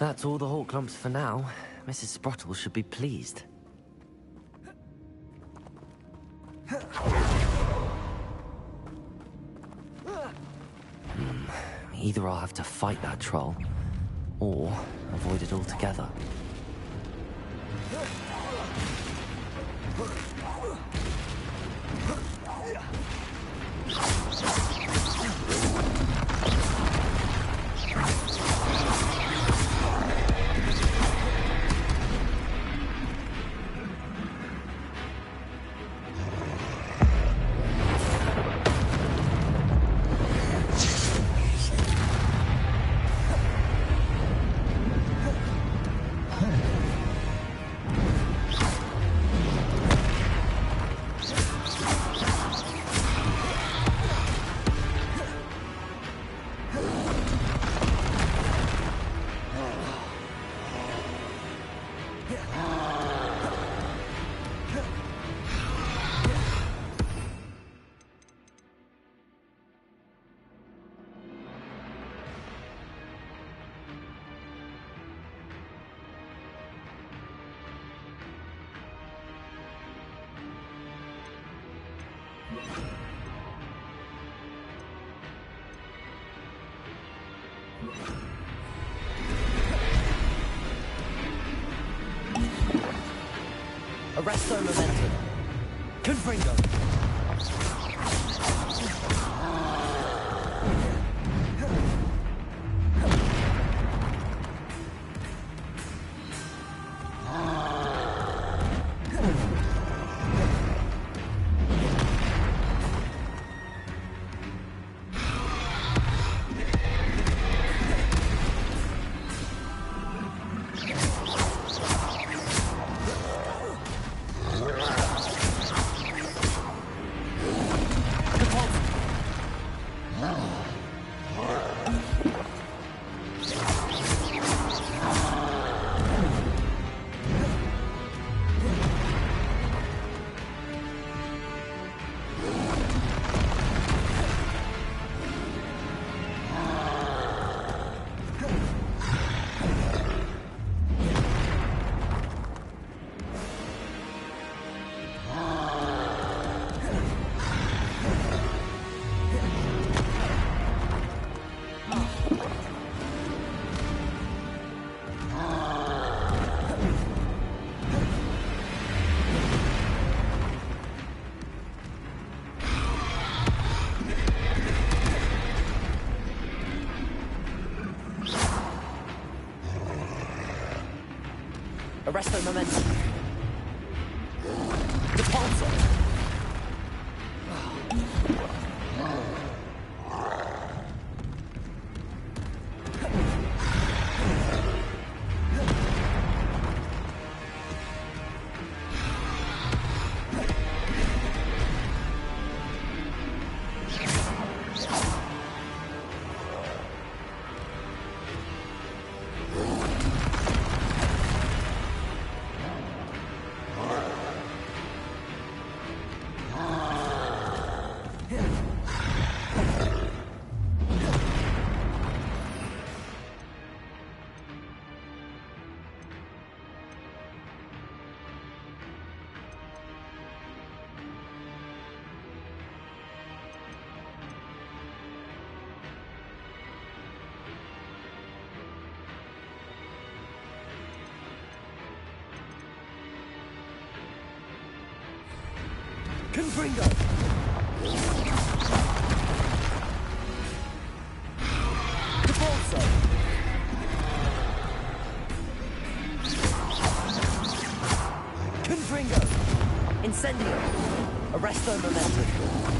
That's all the Hawk Clumps for now. Mrs. Sprottle should be pleased. Either I'll have to fight that troll, or avoid it altogether. Arresto momentum. Confringo. Arresto momentum. Depulso. Confringo. Depulso. Confringo. Incendio. Arresto momentum.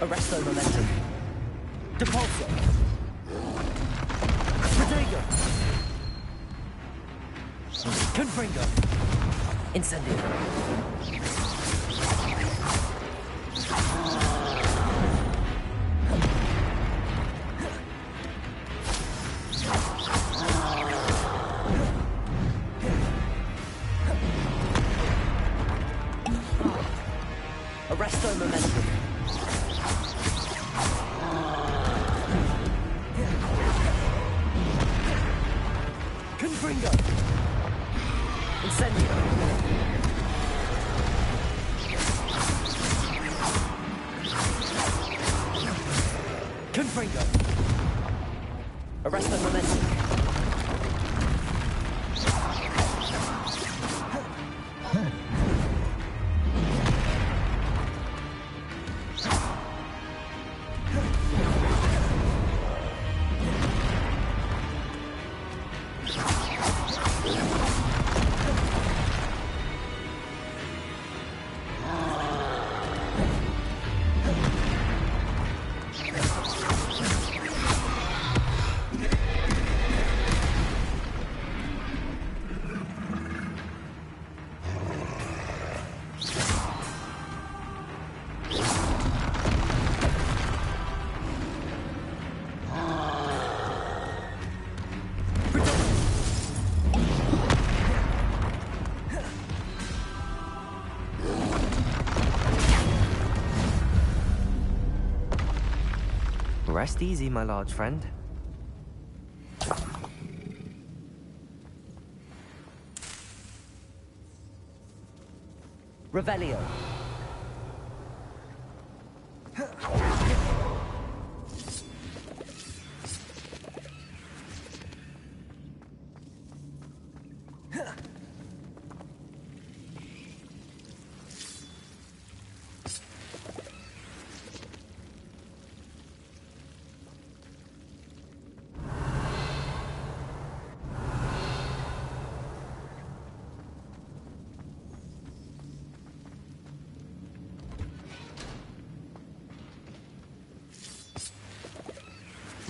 Arresto momentum. Depulso. Protego. Confringo. Incendio. Arresto momentum. Confringo. Incendio. Confringo. Arresto momentum. Rest easy, my large friend. Revelio.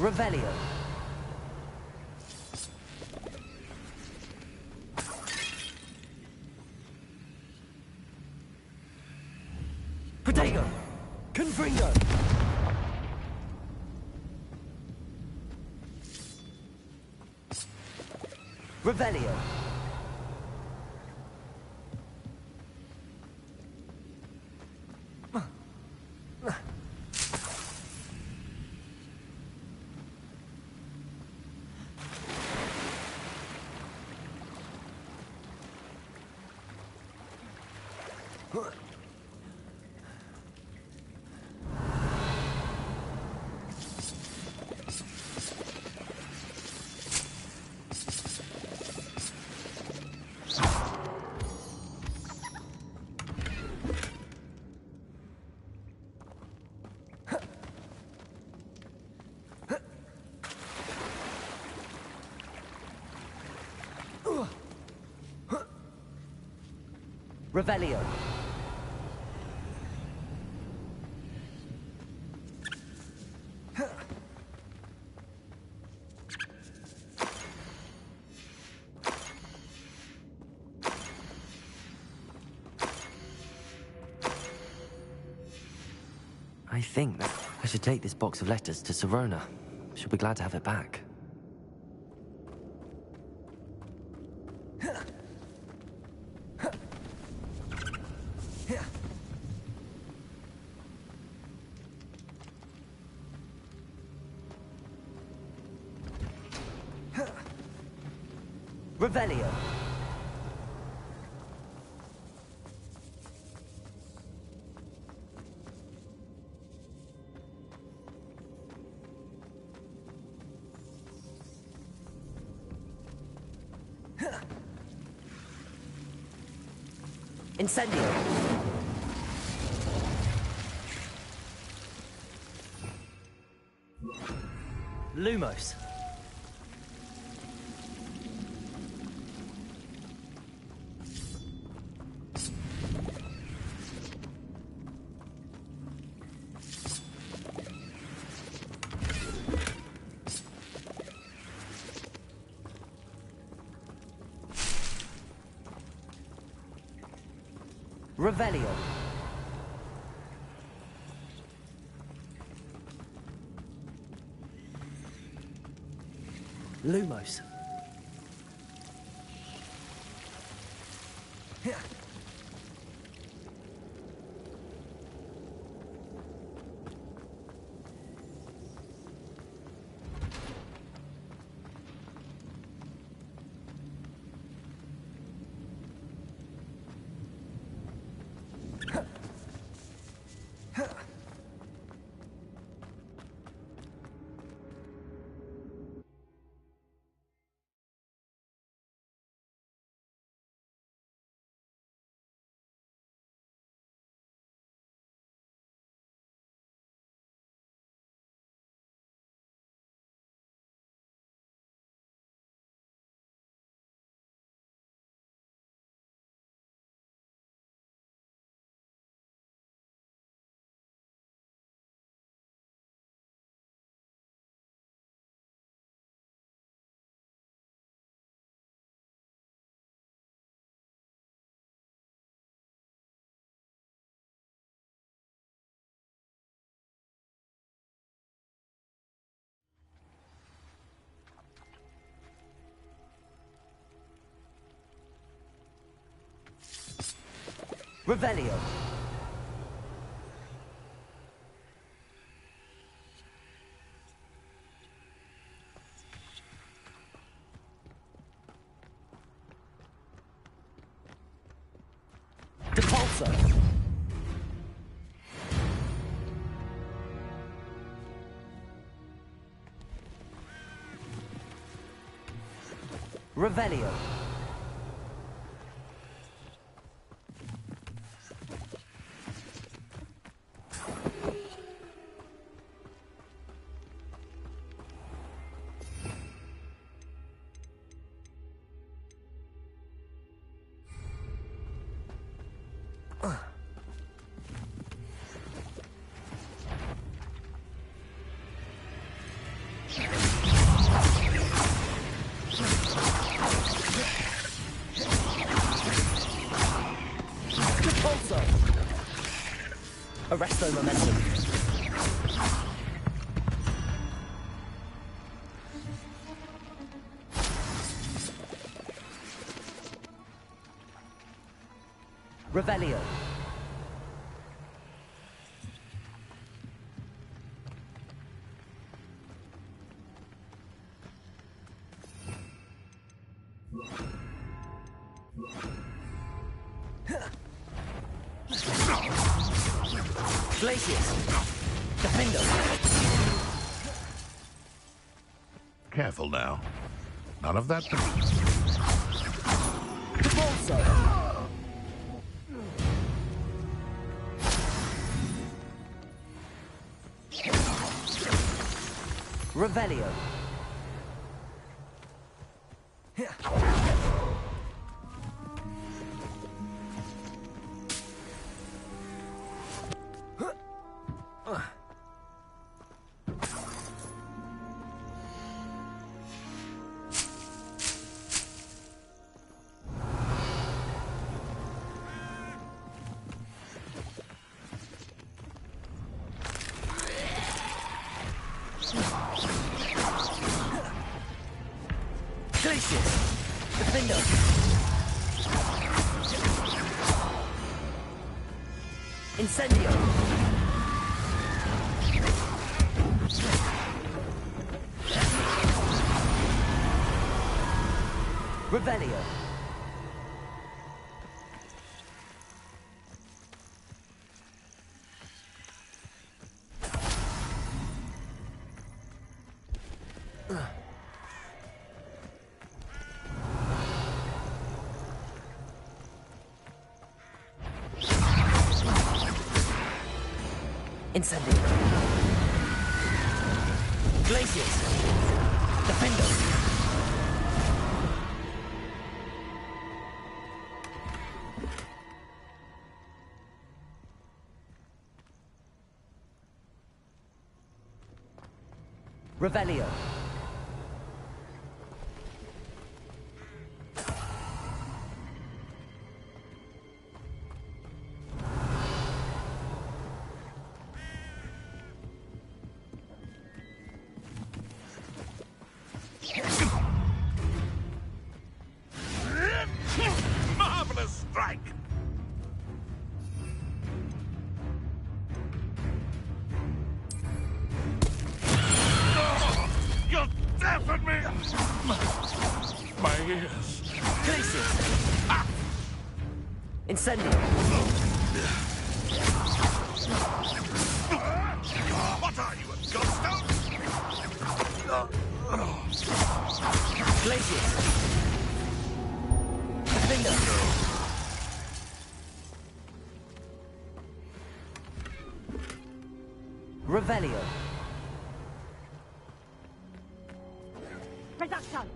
Revelio. Protego. Confringo. Revelio. Revelio. I think that I should take this box of letters to Serona. She'll be glad to have it back. Revelio. Incendio. Lumos. Revelio. Lumos. Revelio. Depulso. Revelio. Arresto momentum. Revelio. Glacius. Defendo. Careful now. None of that. Depulso. Revelio. Defender! Incendio! Revelio! Incendio! Glaciers! Defender! Revelio! Marvelous strike! Oh, you'll deafen me! My ears. Glaciers! Incendio! What are you, a ghost stone? Glaciers! Defender! Revelio! Reduction!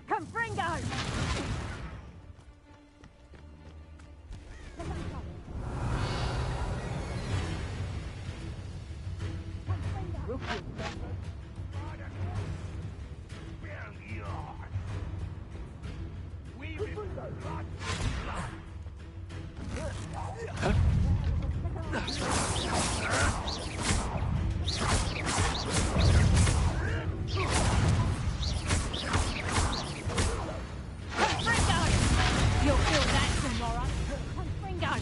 Confringo! You'll feel that tomorrow. Confringo!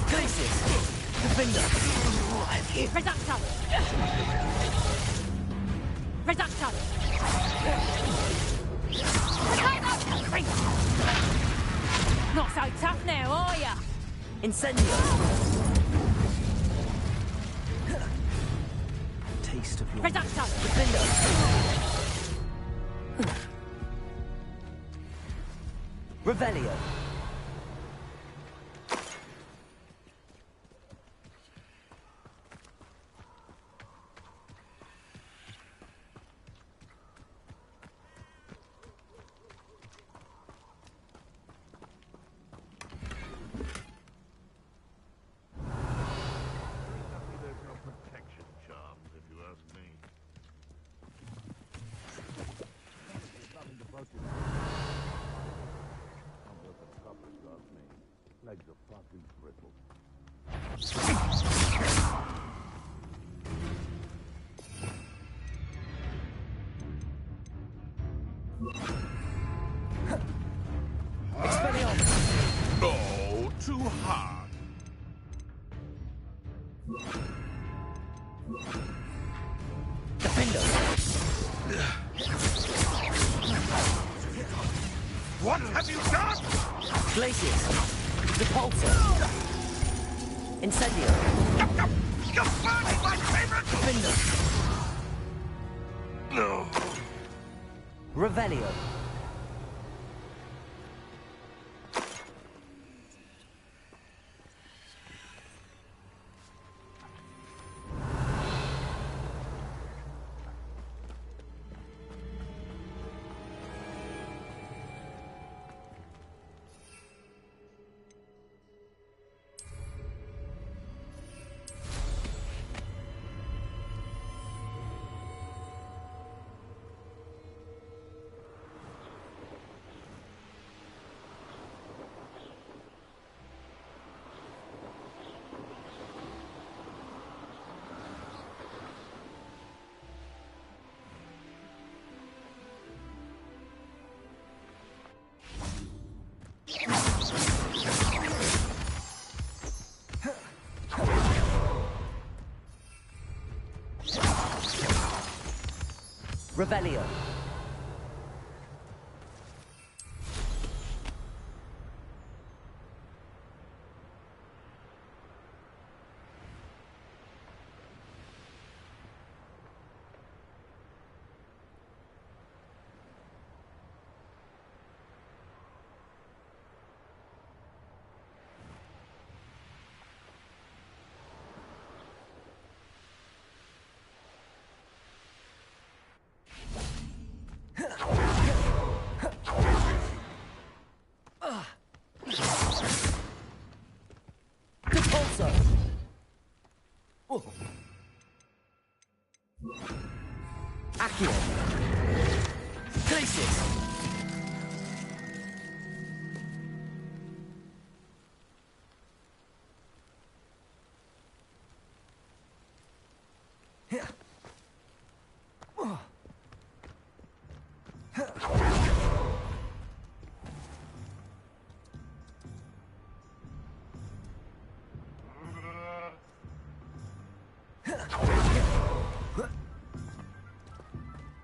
Glaciers! Defender! Reduction! Reduction! Not so tough now, are ya? Incendio! Taste of your Reduction! Defender! Revelio! There's no protection charms, if you ask me. Legs are fucking crippled. Expelliarmus! No, too hard. Defender! What have you done? Glaciers! Repulsor! Incendio! You're burning my favorite! Defender! No. Revelio! Revelio. Accio. Glacis.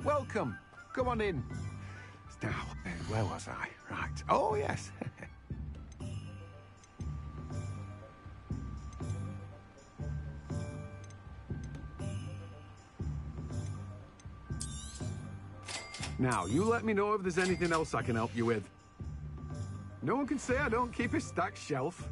Welcome. Come on in. Now, where was I? Right. Oh, yes. Now, you let me know if there's anything else I can help you with. No one can say I don't keep a stacked shelf.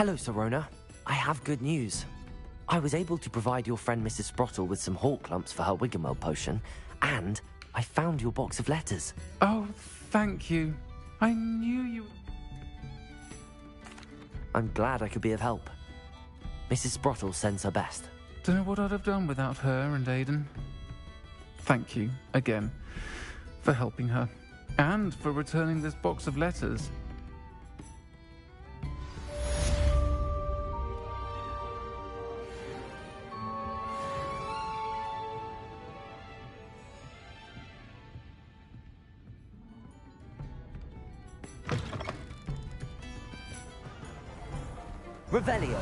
Hello, Serona. I have good news. I was able to provide your friend Mrs. Sprottle with some hawk lumps for her Wiggenweld potion, and I found your box of letters. Oh, thank you. I knew you... I'm glad I could be of help. Mrs. Sprottle sends her best. Don't know what I'd have done without her and Aiden. Thank you, again, for helping her, and for returning this box of letters. Revelio.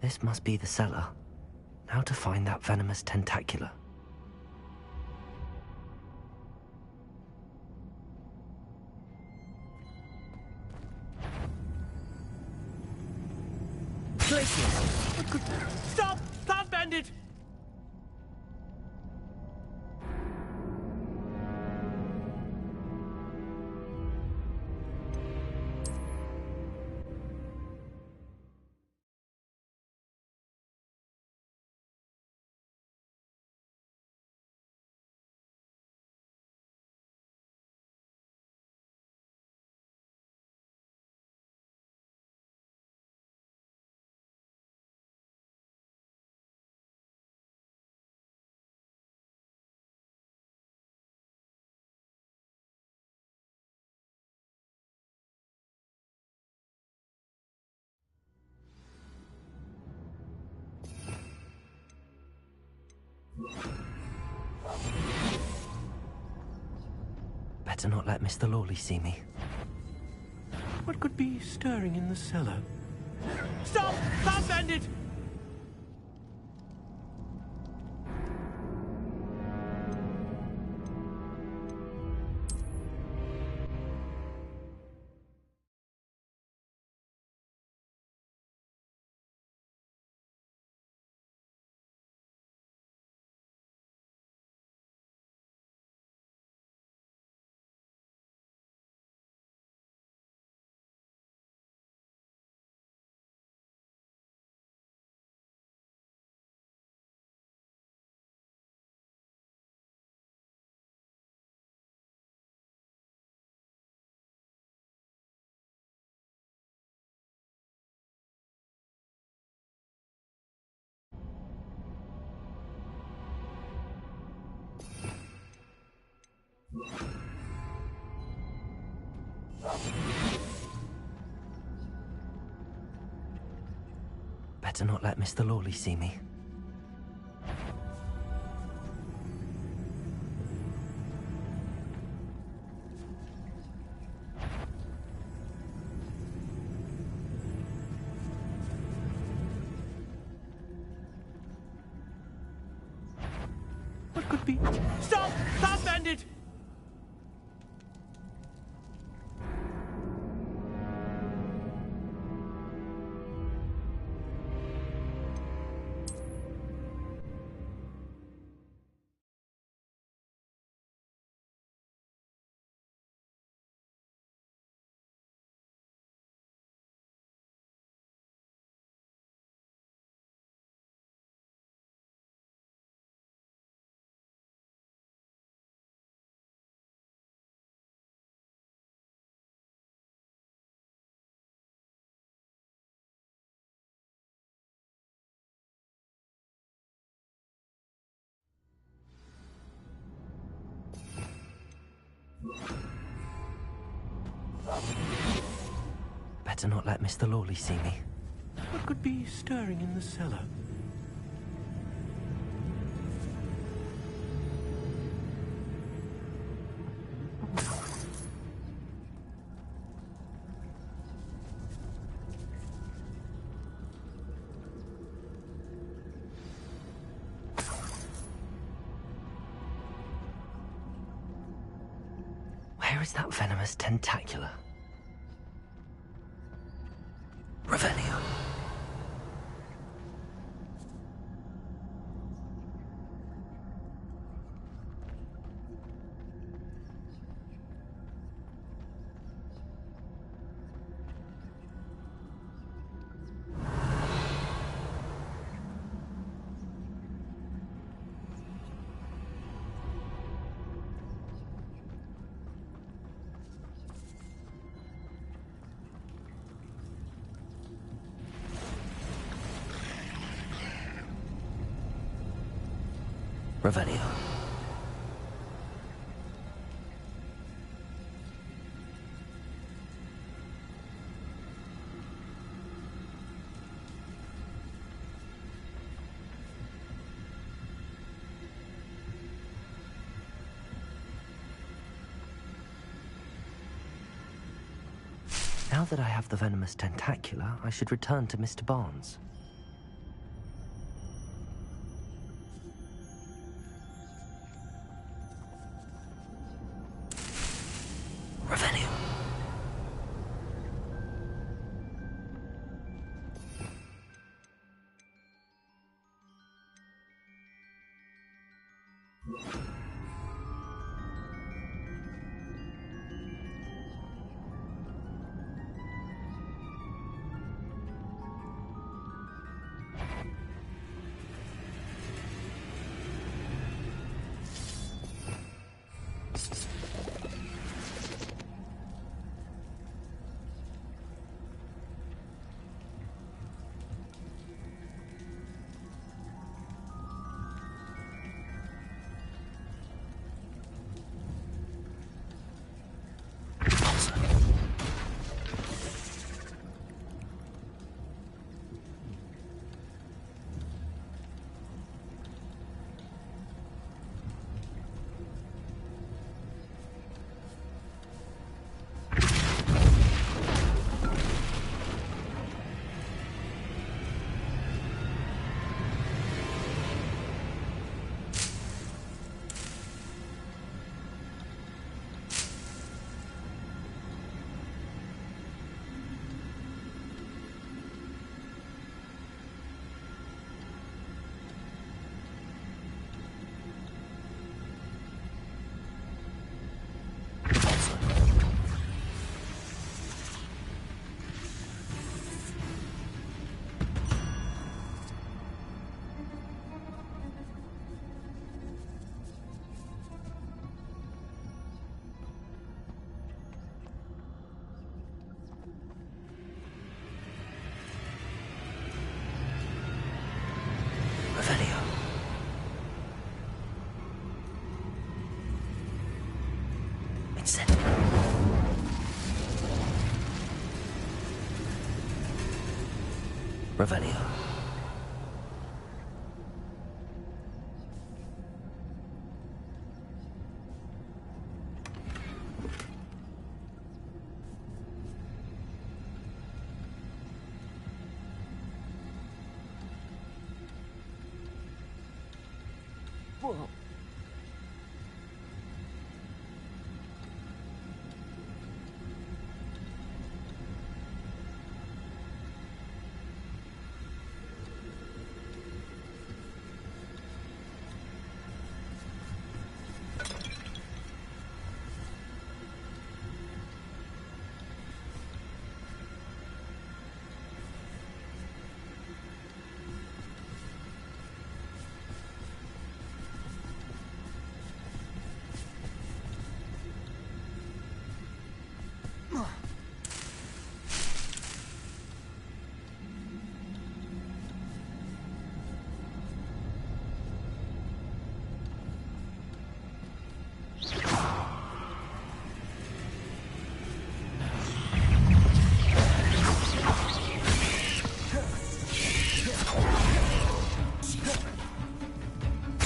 This must be the cellar. Now to find that venomous tentacula. Stop! Plant bandit! Better not let Mr. Lawley see me. What could be stirring in the cellar? Stop! Stop, Bandit! Better not let Mr. Lawley see me. What could be? Stop! Stop, Bandit! Better not let Mr. Lawley see me. What could be stirring in the cellar? Where is that venomous tentacula? Revelio. Revelio. Now that I have the venomous tentacula, I should return to Mr. Barnes. Revelio. Revelio. Incendio. Revelio. Whoa.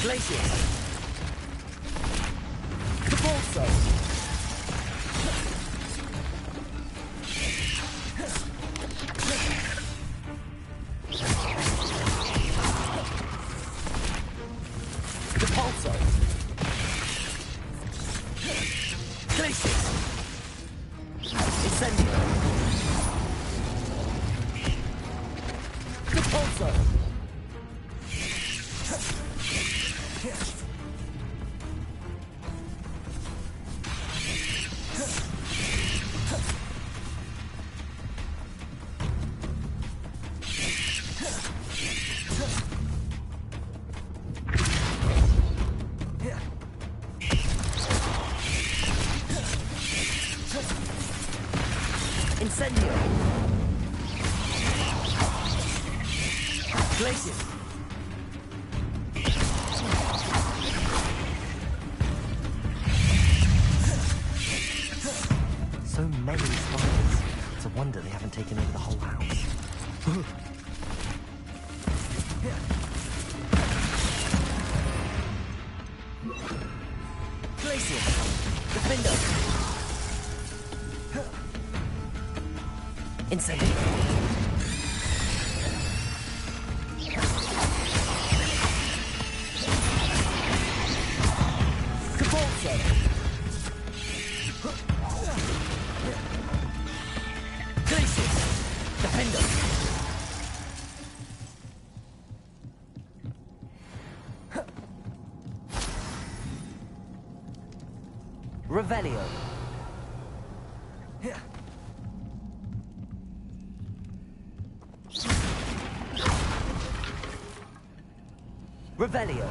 Glaciers. The Balso. The Pulso. Glaciers. Incendio. The Pulso. Incendio. Glaciers. So many spiders. It's a wonder they haven't taken over the whole house. Glacier. Defender. Incendio. Cabalso. Glacier. Defender. Revelio. Revelio.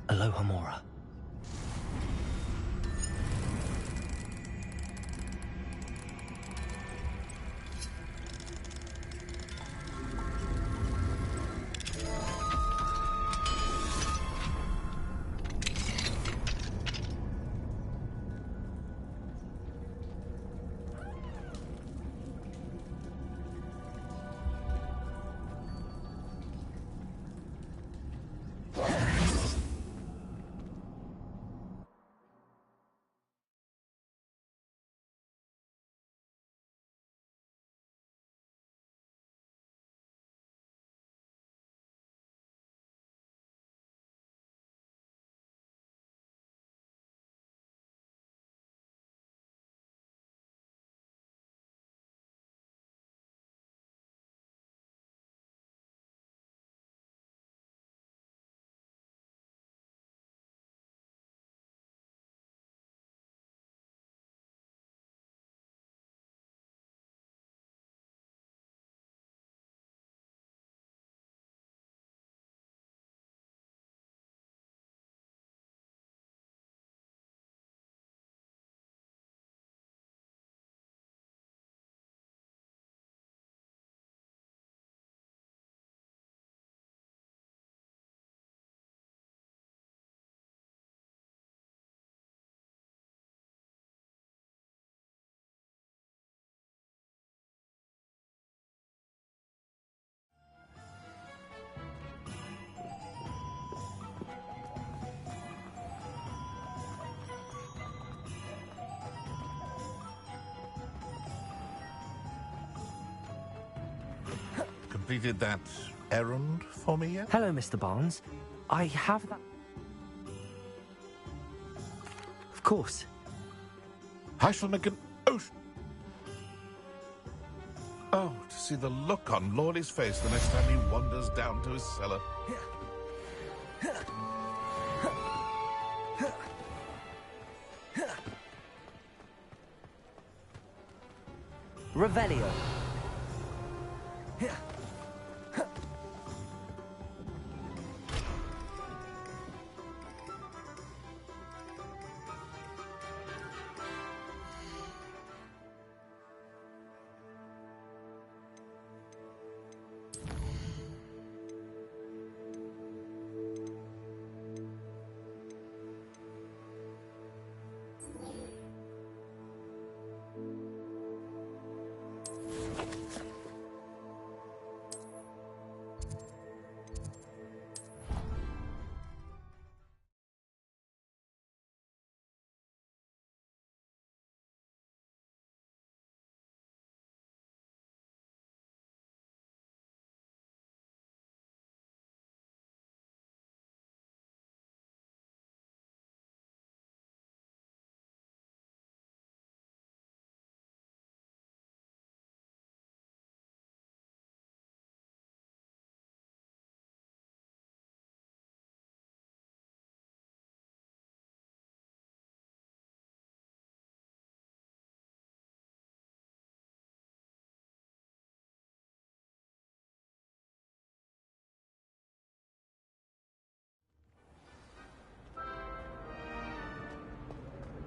Aloha Mora. completed that errand for me yet? Hello, Mr. Barnes. I have that... Of course. I shall make an ocean. Oh, to see the look on Lordy's face the next time he wanders down to his cellar. Revelio.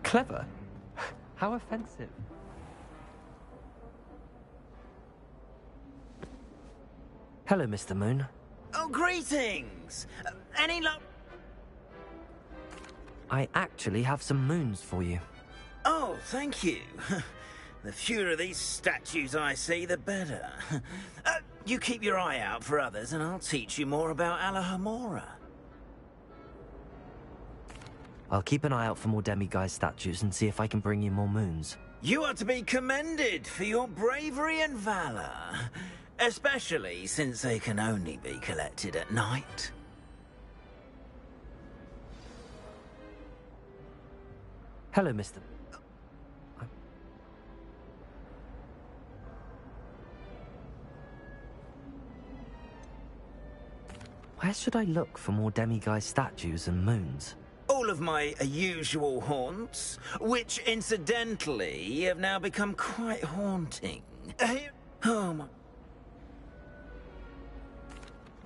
Clever? How offensive. Hello, Mr. Moon. Oh, greetings! Any luck? I actually have some moons for you. Oh, thank you. The fewer of these statues I see, the better. You keep your eye out for others, and I'll teach you more about Alahomora. I'll keep an eye out for more demiguise statues and see if I can bring you more moons. You are to be commended for your bravery and valor, especially since they can only be collected at night. Hello, Mr. Where should I look for more demiguise statues and moons? All of my usual haunts, which incidentally have now become quite haunting. Oh my...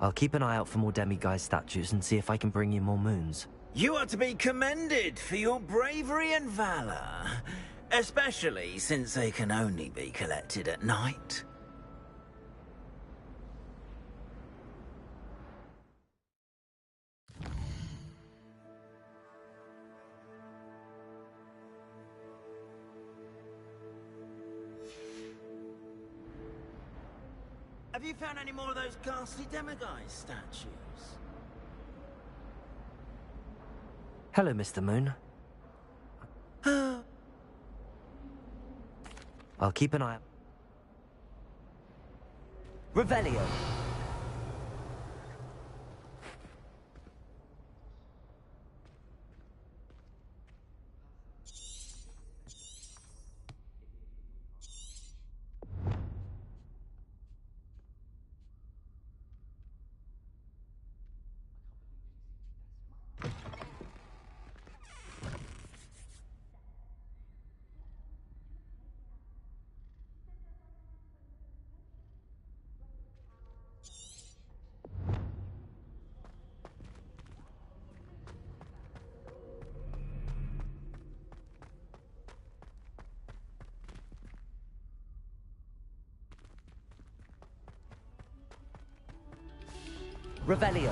I'll keep an eye out for more demiguise statues and see if I can bring you more moons. You are to be commended for your bravery and valor, especially since they can only be collected at night. Have you found any more of those ghastly demiguise statues? Hello, Mr. Moon. I'll keep an eye out. Revelio. Revelio.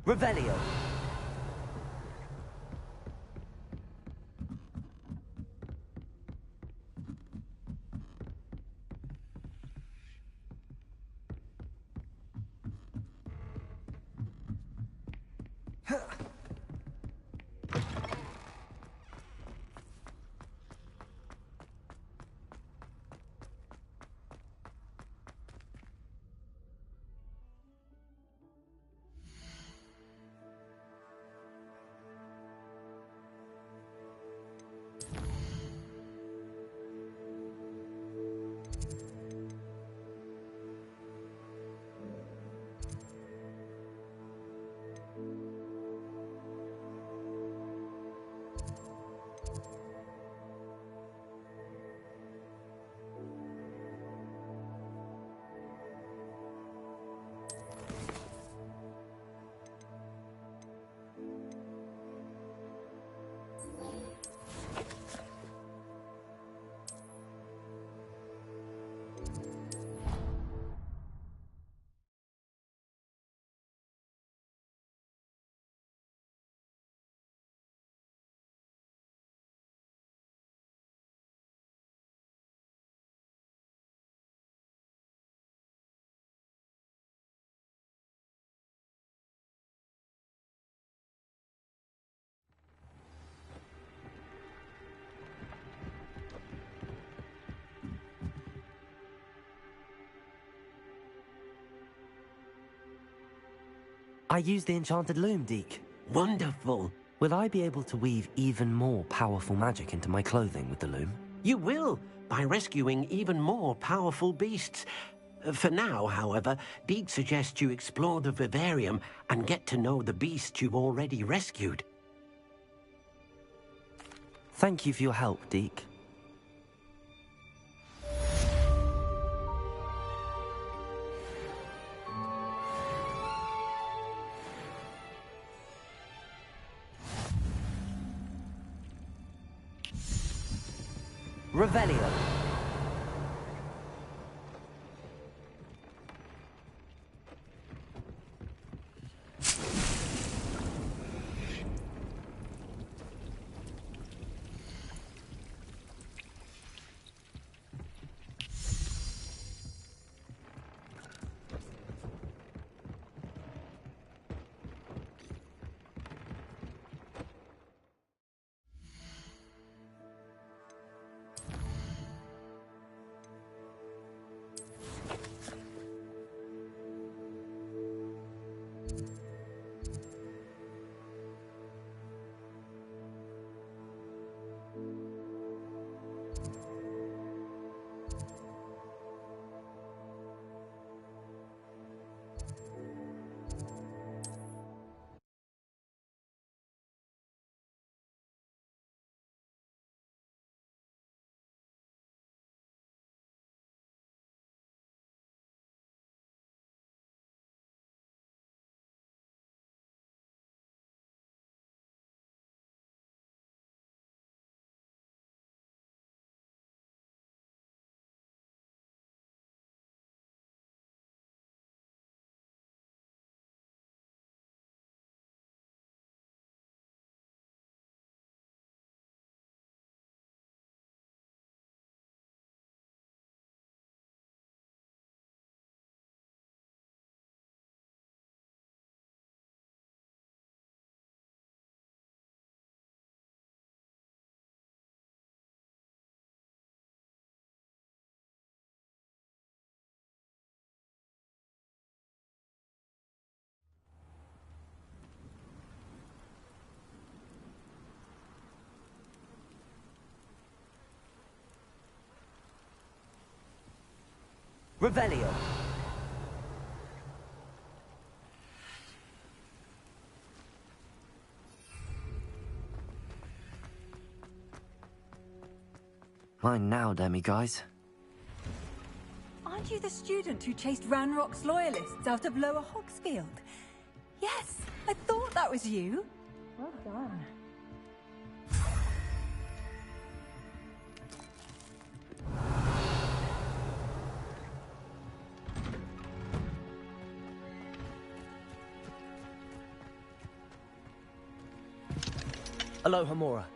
Revelio. I used the enchanted loom, Deke. Wonderful. Will I be able to weave even more powerful magic into my clothing with the loom? You will, by rescuing even more powerful beasts. For now, however, Deke suggests you explore the vivarium and get to know the beasts you've already rescued. Thank you for your help, Deke. Revelio. Revelio. Mine now, demi-guys. Aren't you the student who chased Ranrock's loyalists out of Lower Hogsfield? Yes, I thought that was you. Well done. Alohomora.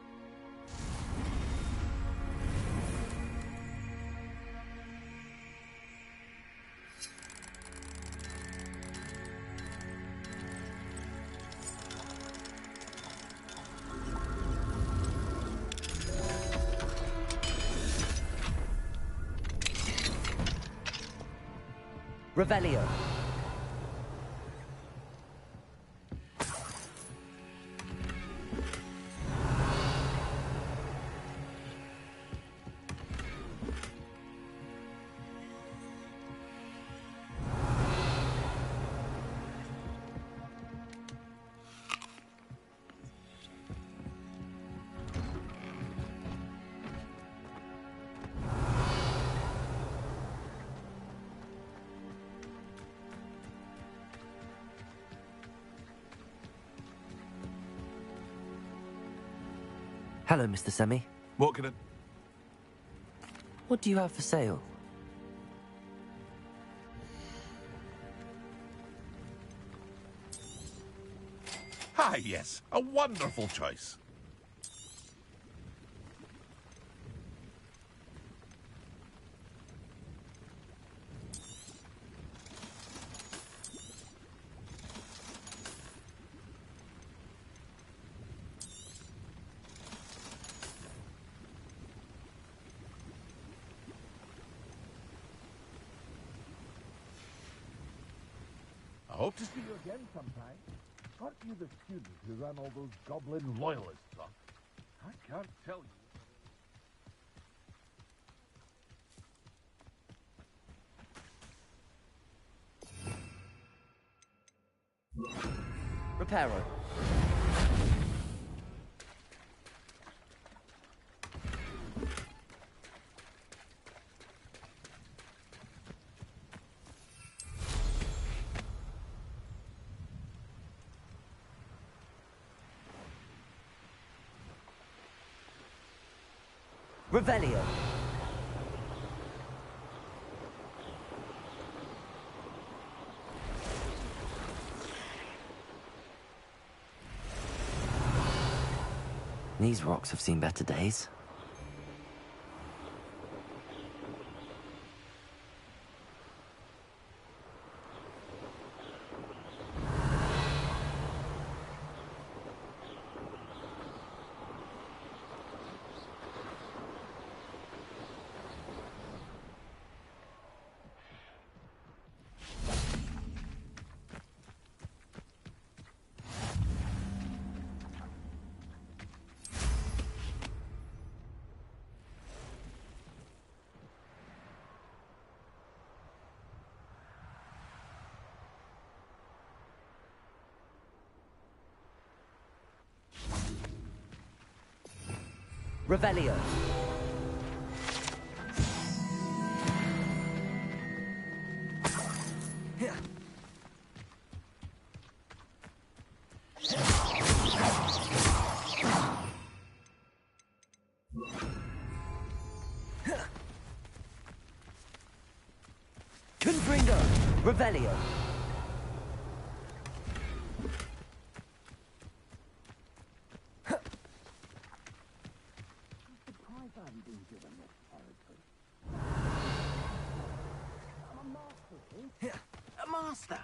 Revelio. Hello, Mr. Semi. What can I... What do you have for sale? Ah, yes. A wonderful choice. I hope to see you again sometime. Aren't you the student who ran all those goblin loyalists off? I can't tell you. Reparo. Revelio. These rocks have seen better days. Revelio. Confringo. Revelio. A master.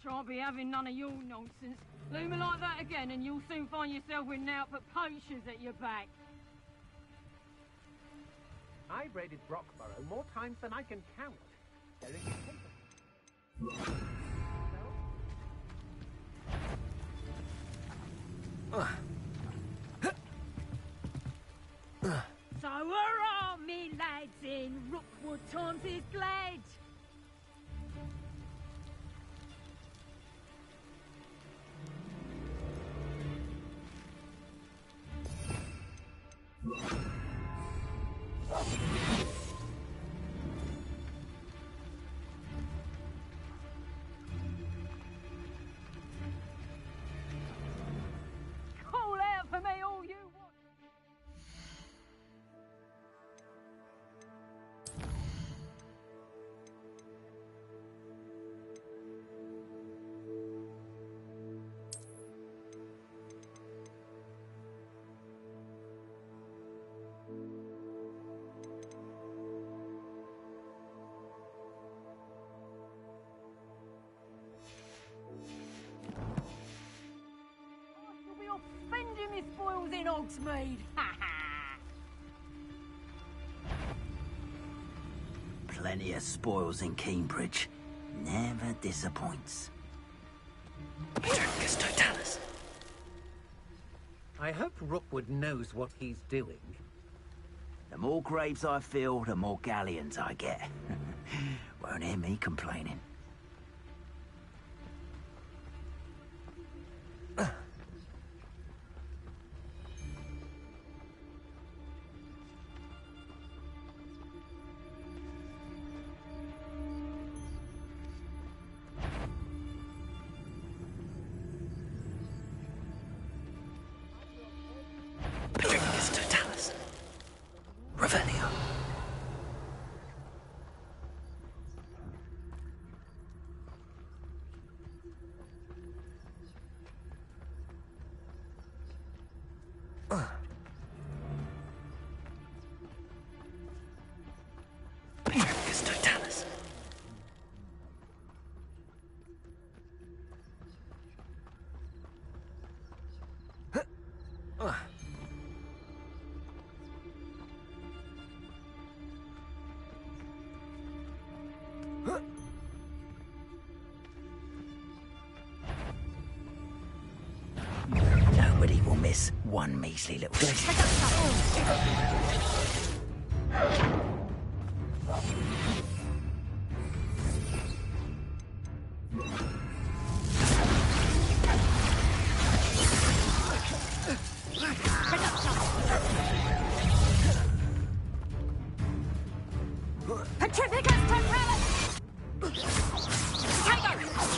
Shan't be having none of your nonsense. Leave me like that again and you'll soon find yourself with naught but poachers at your back. I've raided Brockborough more times than I can count. There is So hurrah, me lads, in Rookwood times is glad. Call out for me all you want. Hogsmeade! Plenty of spoils in Cambridge. Never disappoints. Totalis. I hope Rookwood knows what he's doing. The more graves I fill, the more galleons I get. Won't hear me complaining. Totalis. Revelio. Totalis. Nobody will miss one measly little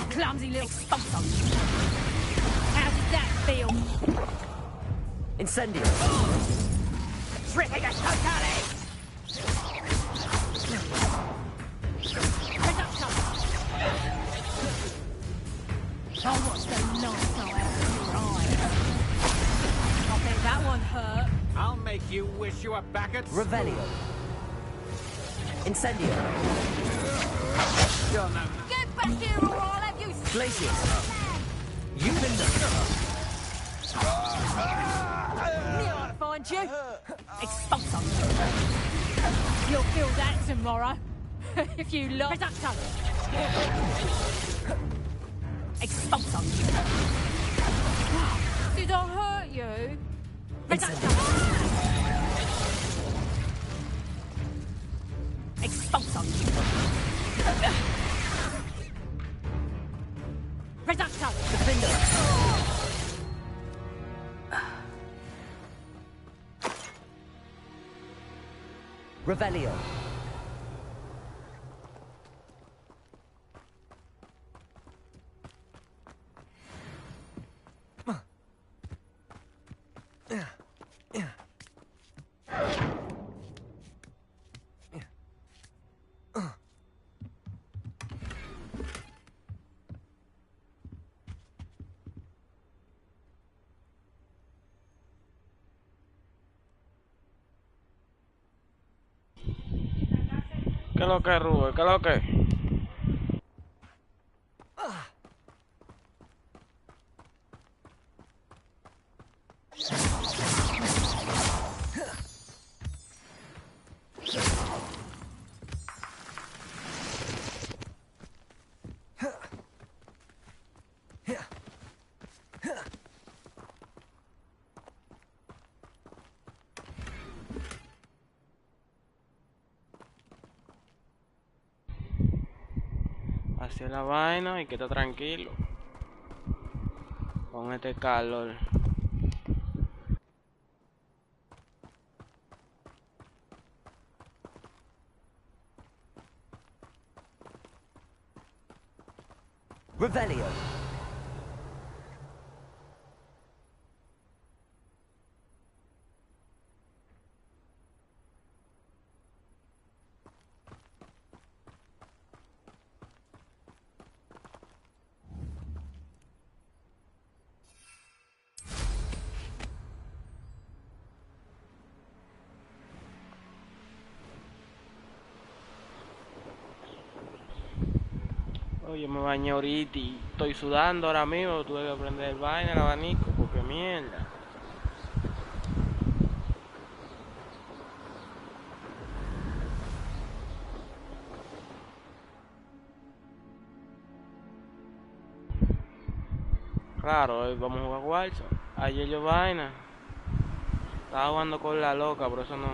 Clumsy little sponsor. How does that feel? Incendio. Tripicus totalis! Oh, what's the nice out of your eye? I bet that one hurt. I'll make you wish you were back at school. Revelio. Incendio. You're no... Get back here or I'll have you... Glacius. You can Near I'll find you. Expulso. You'll feel that tomorrow. If you love... Reducto. Expulso. Did I hurt you? Reducto. Expulso. Reducto. Defender. Revelio. ¿Qué es lo que, Rubén? ¿Qué es lo que? Hacia la vaina y que está tranquilo con este calor. Revelio. Oye, me bañé ahorita y estoy sudando ahora mismo. Tuve que prender el vaina, el abanico, porque mierda. Claro, hoy vamos a jugar Warzone. Ayer yo vaina. Estaba jugando con la loca, por eso no.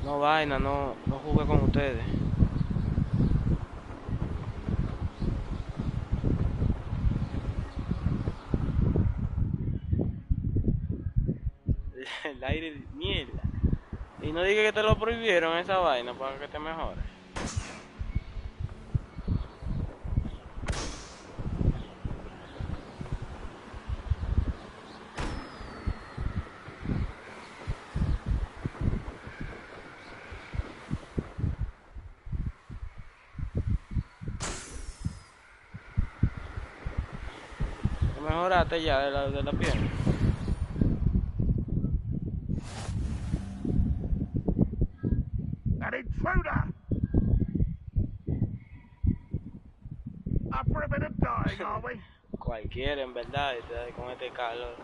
No vaina, no jugué con ustedes. El aire de mierda. Y no diga que te lo prohibieron esa vaina para que te mejores. Te mejoraste ya de la pierna. An intruder! Up for a bit of dying, are we? Cualquiera, en verdad, con este calor.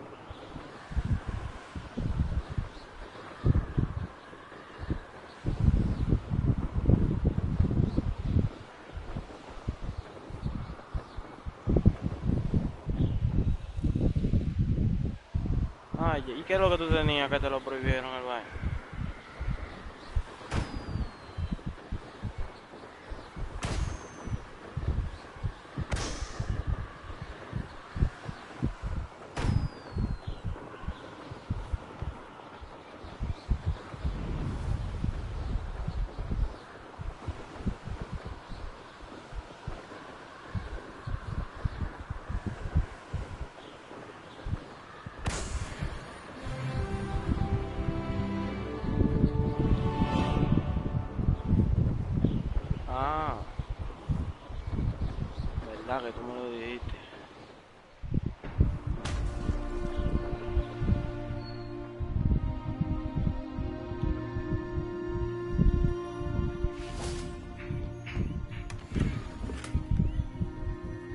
Ay, ¿y qué es lo que tú tenías que te lo prohibieron el baño? Ah, verdad que tú me lo dijiste.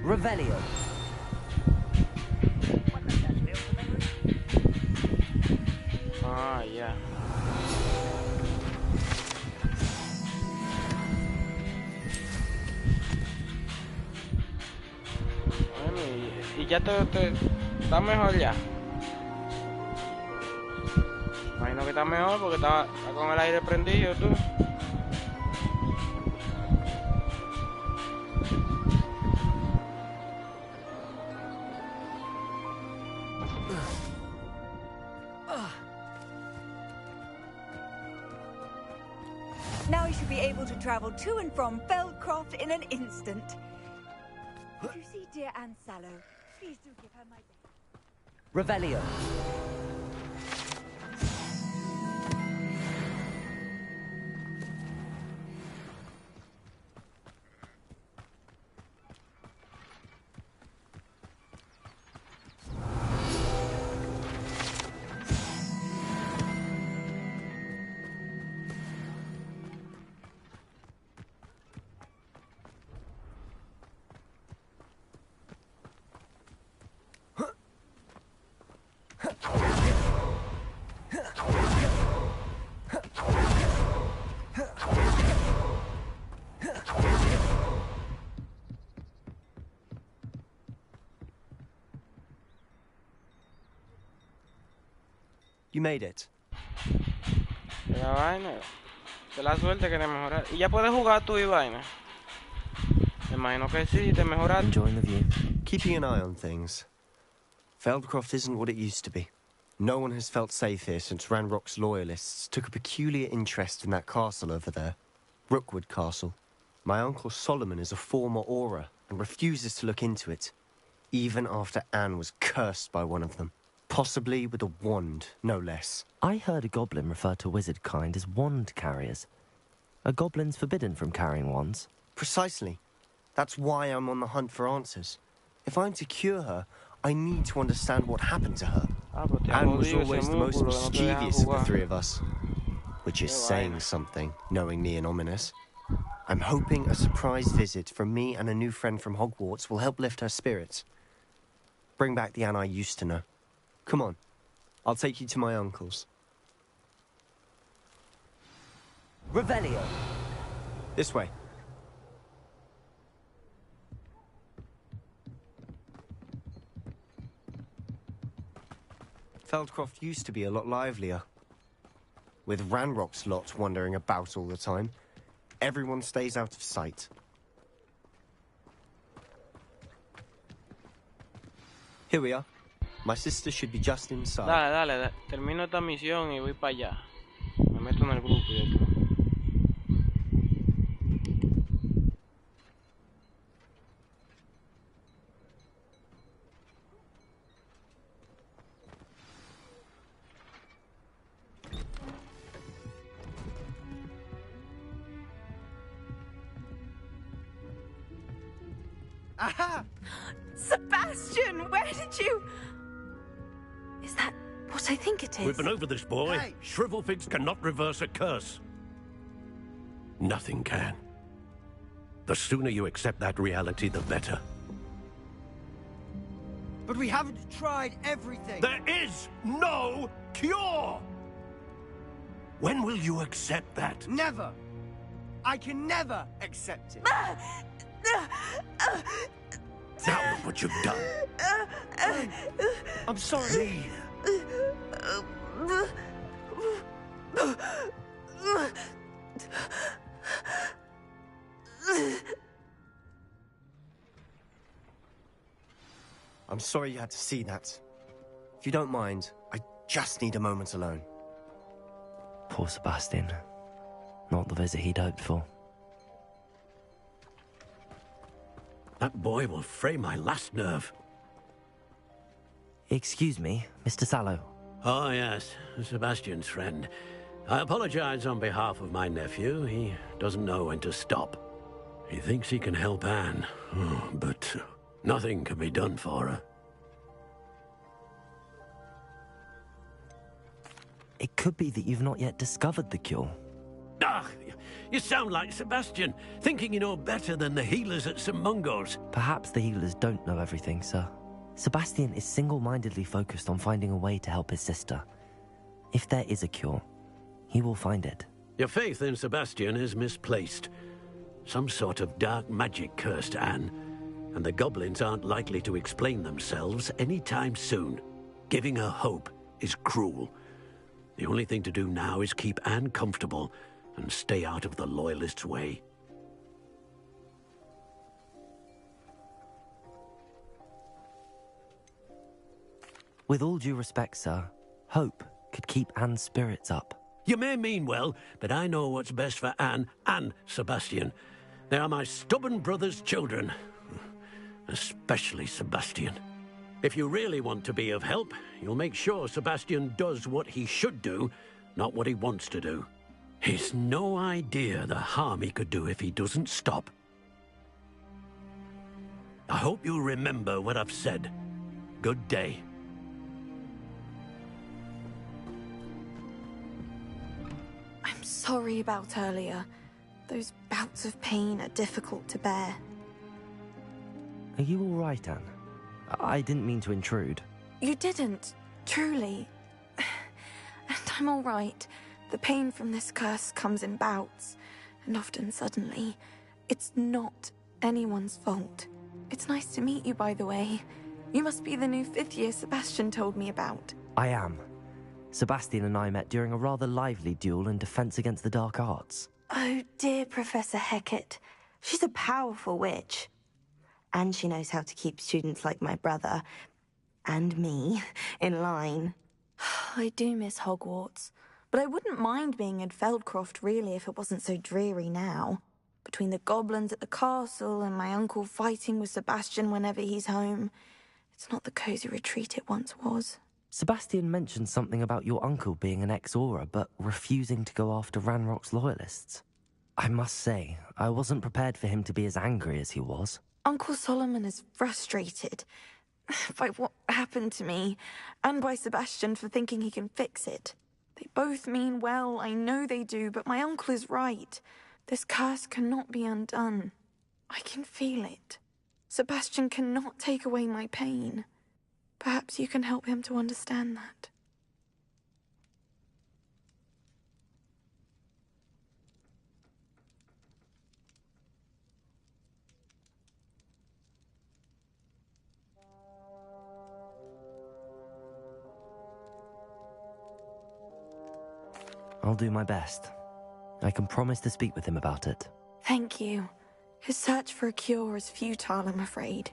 Revelio. Ah, ya. Bueno, y ya te está mejor ya. Imagino que está mejor porque está con el aire prendido tú. Now I should be able to travel to and from Feldcroft in an instant. Did you see dear Anne Sallow? Please do give her my best. Revelio. You made it. La vaina. De la suerte que te mejoraste. ¿Y ya puedes jugar tú y vaina? Me imagino que sí, te mejoraste. Enjoying the view. Keeping an eye on things. Feldcroft isn't what it used to be. No one has felt safe here since Ranrock's loyalists took a peculiar interest in that castle over there. Rookwood Castle. My uncle Solomon is a former Auror and refuses to look into it, even after Anne was cursed by one of them. Possibly with a wand, no less. I heard a goblin refer to wizard kind as wand carriers. Are goblins forbidden from carrying wands? Precisely. That's why I'm on the hunt for answers. If I'm to cure her, I need to understand what happened to her. Anne was always the most mischievous of the three of us. Which is saying something, knowing me and ominous. I'm hoping a surprise visit from me and a new friend from Hogwarts will help lift her spirits. Bring back the Anne I used to know. Come on, I'll take you to my uncle's. Revelio. This way. Feldcroft used to be a lot livelier. With Ranrock's lot wandering about all the time, everyone stays out of sight. Here we are. My sister should be just inside. Dale, termino esta misión y voy para allá. Me meto en el grupo y de todo. Aha! Sebastian, where did you... Is that what I think it is? We've been over this, boy. Hey. Shrivelfigs cannot reverse a curse. Nothing can. The sooner you accept that reality, the better. But we haven't tried everything. There is no cure! When will you accept that? Never. I can never accept it. Now look what you've done. I'm sorry. I'm sorry you had to see that. If you don't mind, I just need a moment alone. Poor Sebastian. Not the visit he'd hoped for. That boy will fray my last nerve. Excuse me, Mr. Sallow. Oh, yes, Sebastian's friend. I apologize on behalf of my nephew. He doesn't know when to stop. He thinks he can help Anne, but nothing can be done for her. It could be that you've not yet discovered the cure. Ah, you sound like Sebastian, thinking you know better than the healers at St. Mungo's. Perhaps the healers don't know everything, sir. Sebastian is single-mindedly focused on finding a way to help his sister. If there is a cure, he will find it. Your faith in Sebastian is misplaced. Some sort of dark magic cursed Anne, and the goblins aren't likely to explain themselves anytime soon. Giving her hope is cruel. The only thing to do now is keep Anne comfortable and stay out of the Loyalists' way. With all due respect, sir, hope could keep Anne's spirits up. You may mean well, but I know what's best for Anne and Sebastian. They are my stubborn brother's children. Especially Sebastian. If you really want to be of help, you'll make sure Sebastian does what he should do, not what he wants to do. He's no idea the harm he could do if he doesn't stop. I hope you remember what I've said. Good day. I'm sorry about earlier. Those bouts of pain are difficult to bear. Are you all right, Anne? I didn't mean to intrude. You didn't, truly. And I'm all right. The pain from this curse comes in bouts, and often suddenly. It's not anyone's fault. It's nice to meet you, by the way. You must be the new 5th year Sebastian told me about. I am. Sebastian and I met during a rather lively duel in Defense Against the Dark Arts. Oh, dear Professor Hecat. She's a powerful witch. And she knows how to keep students like my brother, and me, in line. I do miss Hogwarts, but I wouldn't mind being in Feldcroft, really, if it wasn't so dreary now. Between the goblins at the castle and my uncle fighting with Sebastian whenever he's home, it's not the cozy retreat it once was. Sebastian mentioned something about your uncle being an ex-Auror, but refusing to go after Ranrock's loyalists. I must say, I wasn't prepared for him to be as angry as he was. Uncle Solomon is frustrated by what happened to me, and by Sebastian for thinking he can fix it. They both mean well, I know they do, but my uncle is right. This curse cannot be undone. I can feel it. Sebastian cannot take away my pain. Perhaps you can help him to understand that. I'll do my best. I can promise to speak with him about it. Thank you. His search for a cure is futile, I'm afraid.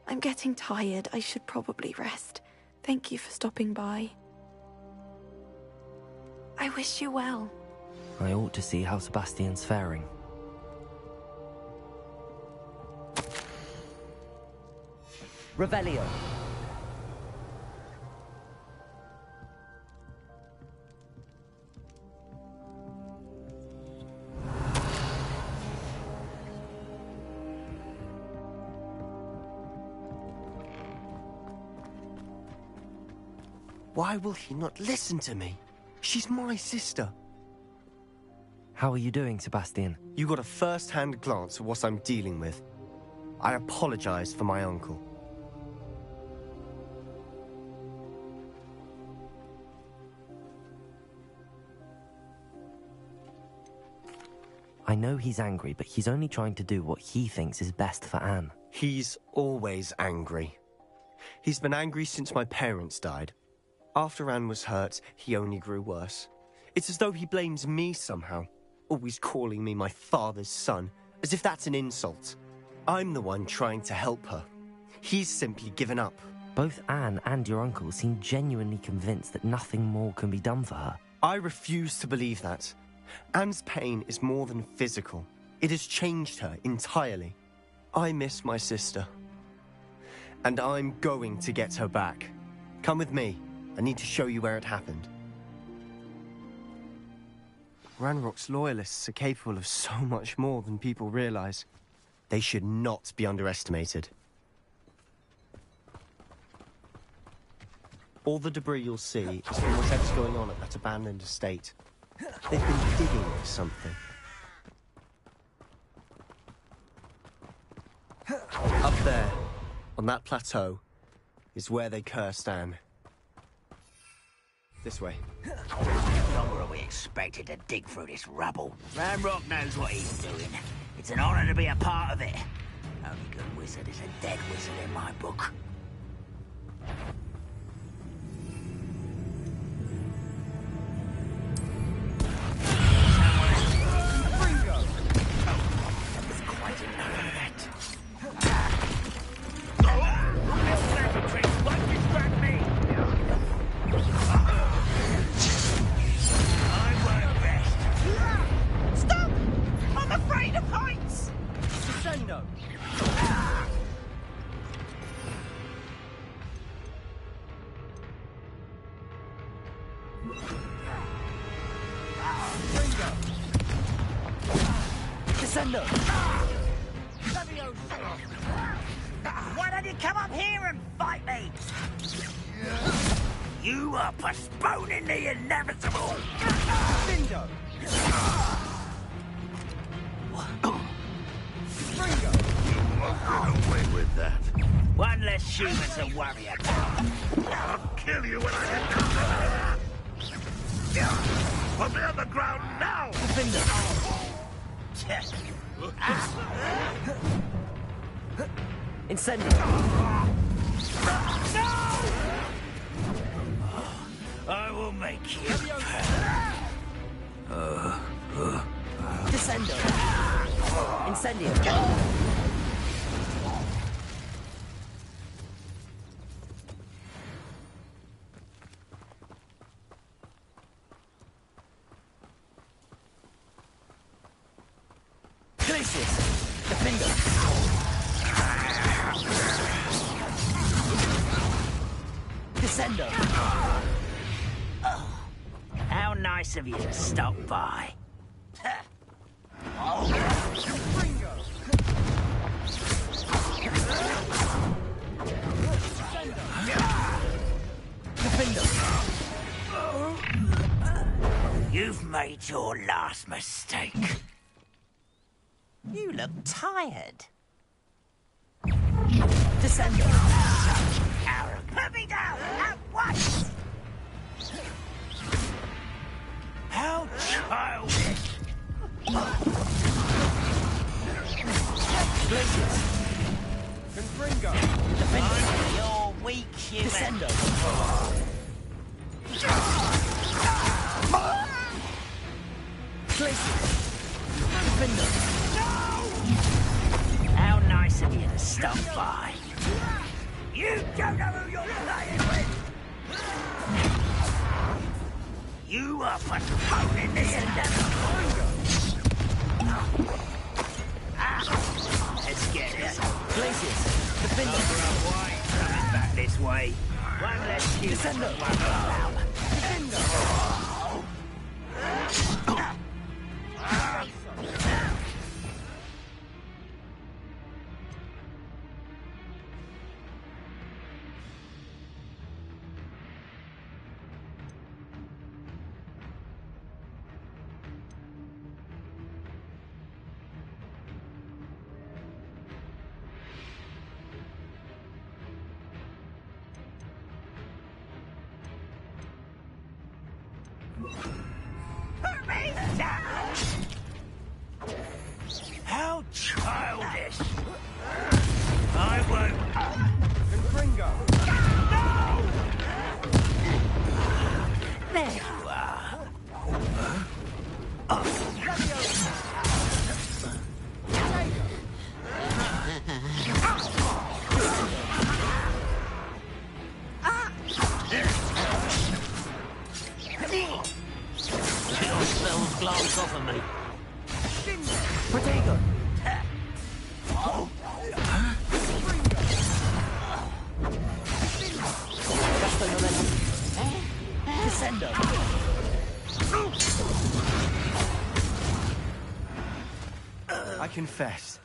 I'm getting tired. I should probably rest. Thank you for stopping by. I wish you well. I ought to see how Sebastian's faring. Revelio. Why will he not listen to me? She's my sister. How are you doing, Sebastian? You got a first-hand glance at what I'm dealing with. I apologize for my uncle. I know he's angry, but he's only trying to do what he thinks is best for Anne. He's always angry. He's been angry since my parents died. After Anne was hurt, he only grew worse. It's as though he blames me somehow, always calling me my father's son, as if that's an insult. I'm the one trying to help her. He's simply given up. Both Anne and your uncle seem genuinely convinced that nothing more can be done for her. I refuse to believe that. Anne's pain is more than physical. It has changed her entirely. I miss my sister. And I'm going to get her back. Come with me. I need to show you where it happened. Ranrock's loyalists are capable of so much more than people realize. They should not be underestimated. All the debris you'll see is from whatever's going on at that abandoned estate. They've been digging for something. Up there, on that plateau, is where they cursed Anne. This way. How long are we expected to dig through this rubble? Ranrock knows what he's doing. It's an honor to be a part of it. Only good wizard is a dead wizard in my book. Why don't you come up here and fight me? You are postponing the inevitable. Bingo. Bingo. Get away with that. One less human to worry about. I'll kill you when I encounter. Put me on the ground now. Incendio! No! I will make you. Descendo! Incendio! How nice of you to stop by. You've made your last mistake. You look tired. Descendo! Aaron, put me down at once! How childish! Glaciers! Confringo! You're weak, human. Descendo! How nice of you to stop by. You don't know who you're playing with. You are postponing the endeavor. Let's get it. Glacius, defend us. Coming back this way. One less human, one more. How childish! I won't. Gringo! No! There you are. Your spells glance off of me. Protego! Descendo. I confess,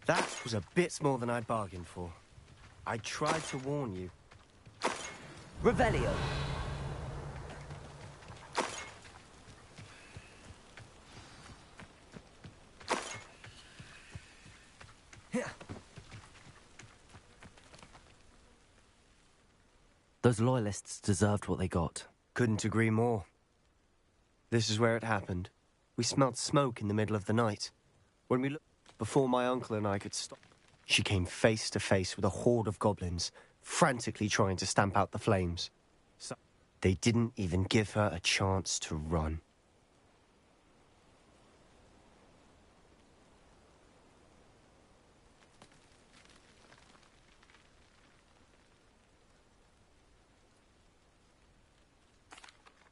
that was a bit more than I bargained for. I tried to warn you. Revelio! Those loyalists deserved what they got. Couldn't agree more. This is where it happened. We smelled smoke in the middle of the night. When we looked, before my uncle and I could stop, she came face to face with a horde of goblins, frantically trying to stamp out the flames. So they didn't even give her a chance to run.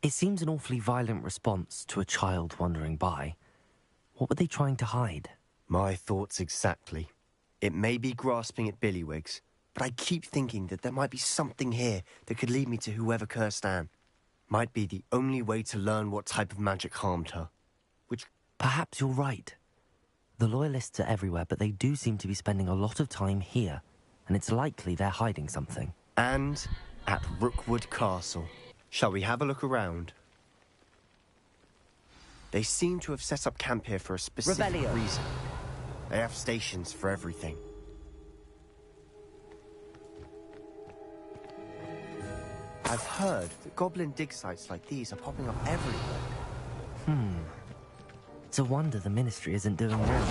It seems an awfully violent response to a child wandering by. What were they trying to hide? My thoughts exactly. It may be grasping at billywhigs, but I keep thinking that there might be something here that could lead me to whoever cursed Anne. Might be the only way to learn what type of magic harmed her. Which... Perhaps you're right. The loyalists are everywhere, but they do seem to be spending a lot of time here, and it's likely they're hiding something. And at Rookwood Castle. Shall we have a look around? They seem to have set up camp here for a specific reason. They have stations for everything. I've heard that goblin dig sites like these are popping up everywhere. It's a wonder the Ministry isn't doing more.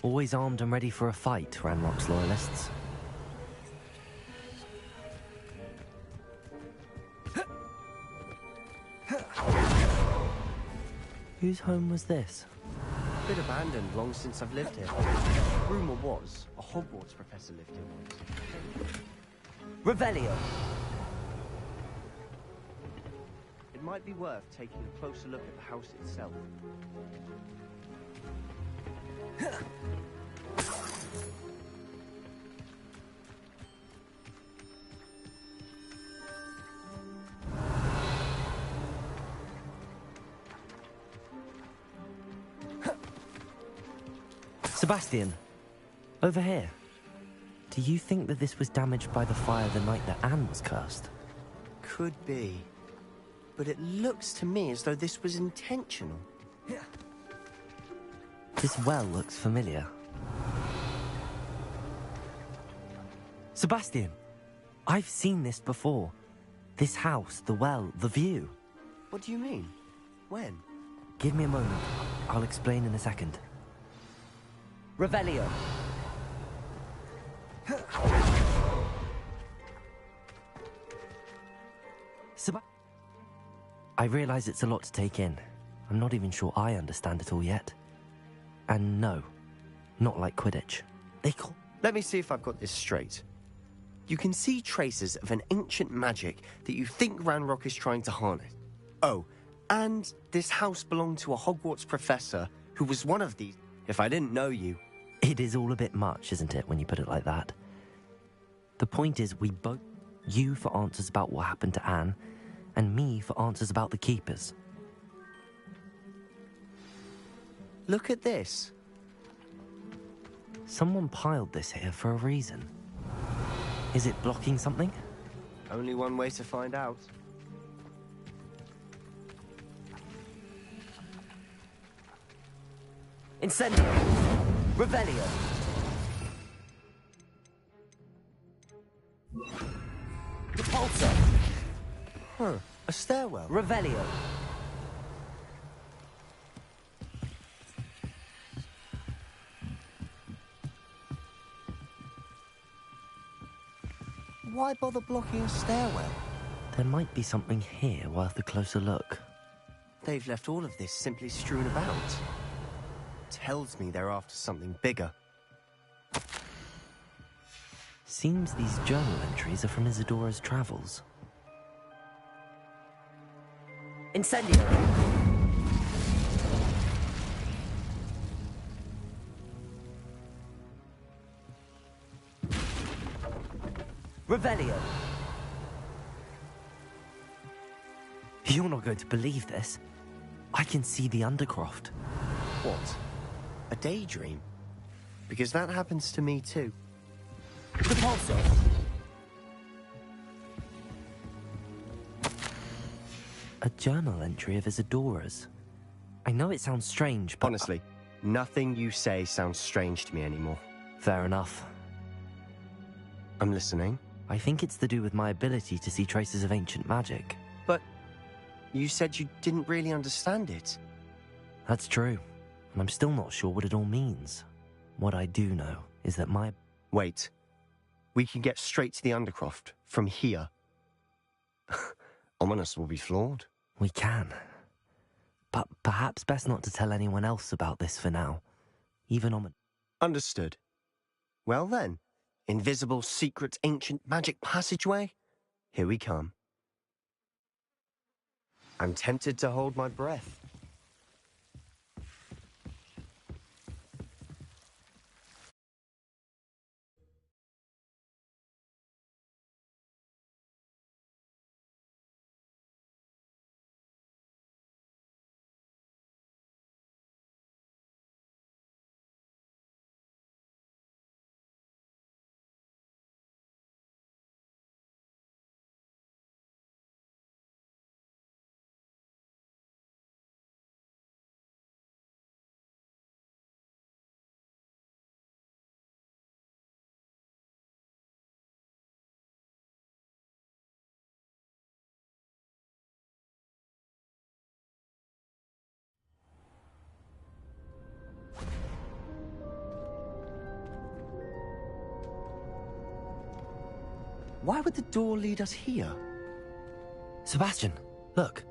Always armed and ready for a fight, Ranrock's loyalists. Whose home was this? Bit abandoned long since I've lived here. Rumour was, a Hogwarts professor lived here once. Revelio! It might be worth taking a closer look at the house itself. Sebastian, over here. Do you think that this was damaged by the fire the night that Anne was cursed? Could be. But it looks to me as though this was intentional. This well looks familiar. Sebastian, I've seen this before. This house, the well, the view. What do you mean? When? Give me a moment. I'll explain in a second. Revelio. I realize it's a lot to take in. I'm not even sure I understand it all yet. And no, not like Quidditch. Let me see if I've got this straight. You can see traces of an ancient magic that you think Ranrock is trying to harness. Oh, and this house belonged to a Hogwarts professor who was one of these. If I didn't know you... It is all a bit much, isn't it, when you put it like that? The point is, we both... You for answers about what happened to Anne, and me for answers about the Keepers. Look at this. Someone piled this here for a reason. Is it blocking something? Only one way to find out. Incendio! Revelio! Repulsor! Huh, a stairwell. Revelio! Why bother blocking a stairwell? There might be something here worth a closer look. They've left all of this simply strewn about. Tells me they're after something bigger. Seems these journal entries are from Isadora's travels. Incendio! Revelio! You're not going to believe this. I can see the Undercroft. What? A daydream? Because that happens to me too. Repulsor! A journal entry of Isadora's. I know it sounds strange, but... Honestly, nothing you say sounds strange to me anymore. Fair enough. I'm listening. I think it's to do with my ability to see traces of ancient magic. But you said you didn't really understand it. That's true, and I'm still not sure what it all means. What I do know is that my... Wait. We can get straight to the Undercroft from here. Ominous will be flawed. We can. But perhaps best not to tell anyone else about this for now. Even Ominous. Understood. Well then, invisible, secret, ancient magic passageway? Here we come. I'm tempted to hold my breath. Why would the door lead us here? Sebastian, look.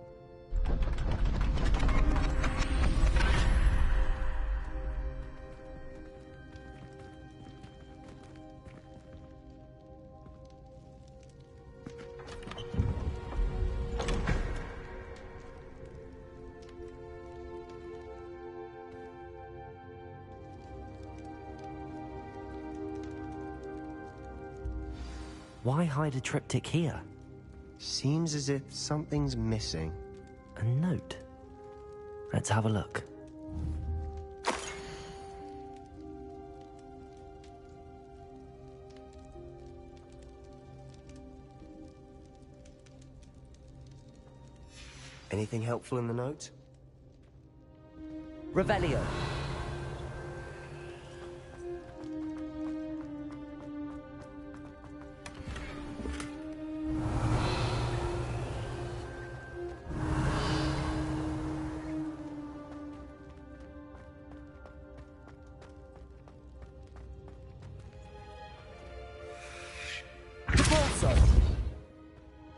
Why hide a triptych here? Seems as if something's missing. A note. Let's have a look. Anything helpful in the note? Revelio.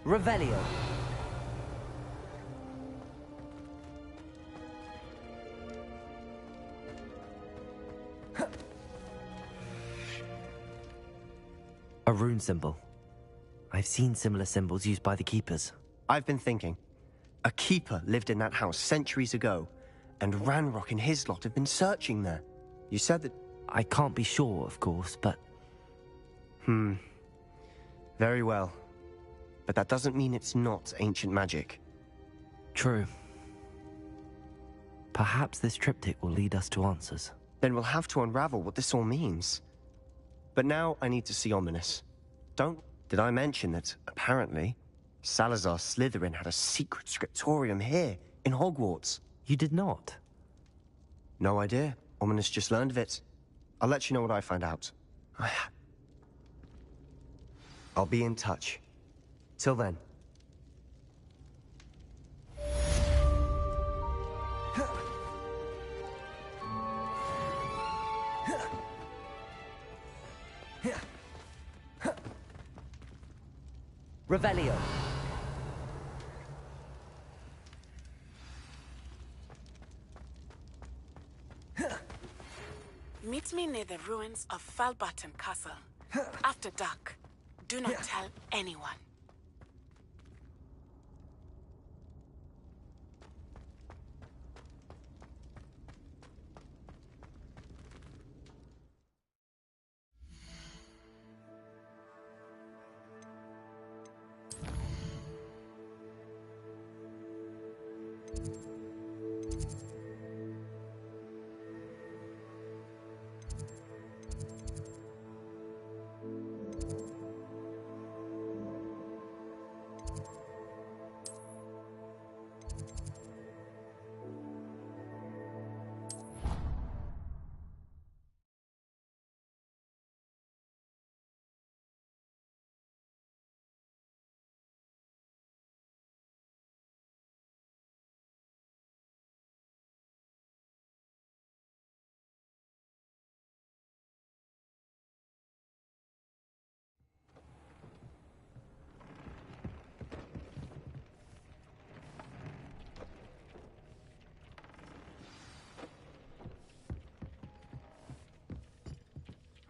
Revelio. A rune symbol. I've seen similar symbols used by the keepers. I've been thinking. A keeper lived in that house centuries ago, and Ranrock and his lot have been searching there. You said that... I can't be sure, of course, but... Very well. But that doesn't mean it's not ancient magic. True. Perhaps this triptych will lead us to answers. Then we'll have to unravel what this all means. But now I need to see Ominous. Did I mention that, apparently, Salazar Slytherin had a secret scriptorium here, in Hogwarts? You did not? No idea. Ominous just learned of it. I'll let you know what I find out. I'll be in touch. Till then. Revelio. Meet me near the ruins of Falbaton Castle. After dark. Do not tell anyone.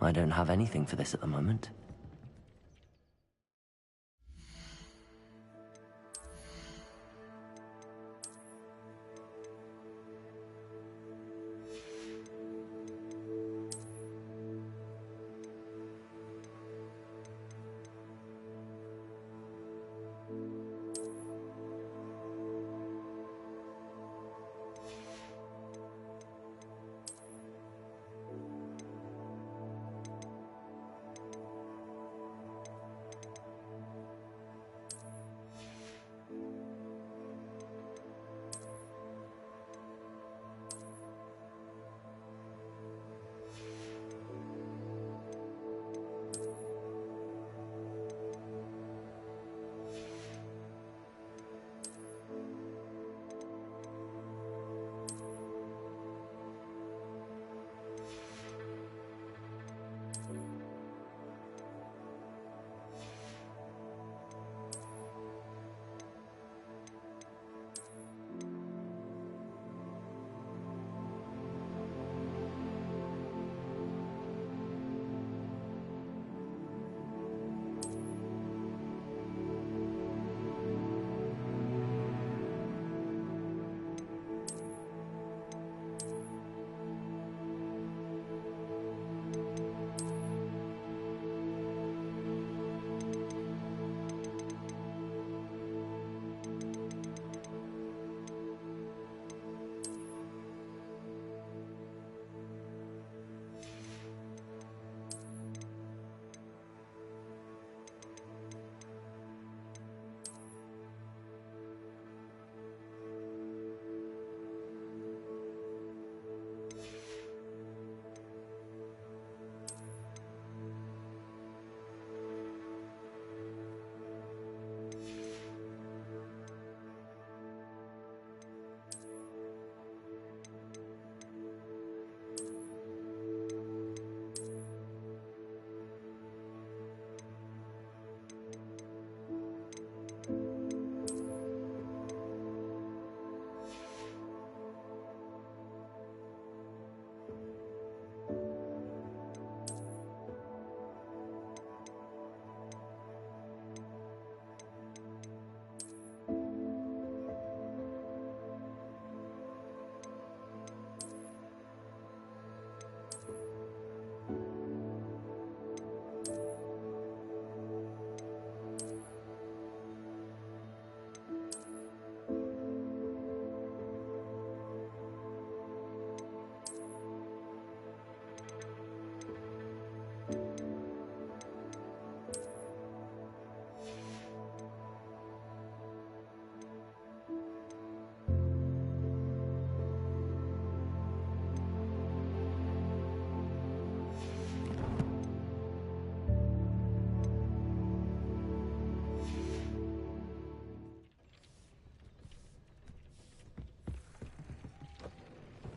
I don't have anything for this at the moment.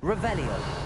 Revelio.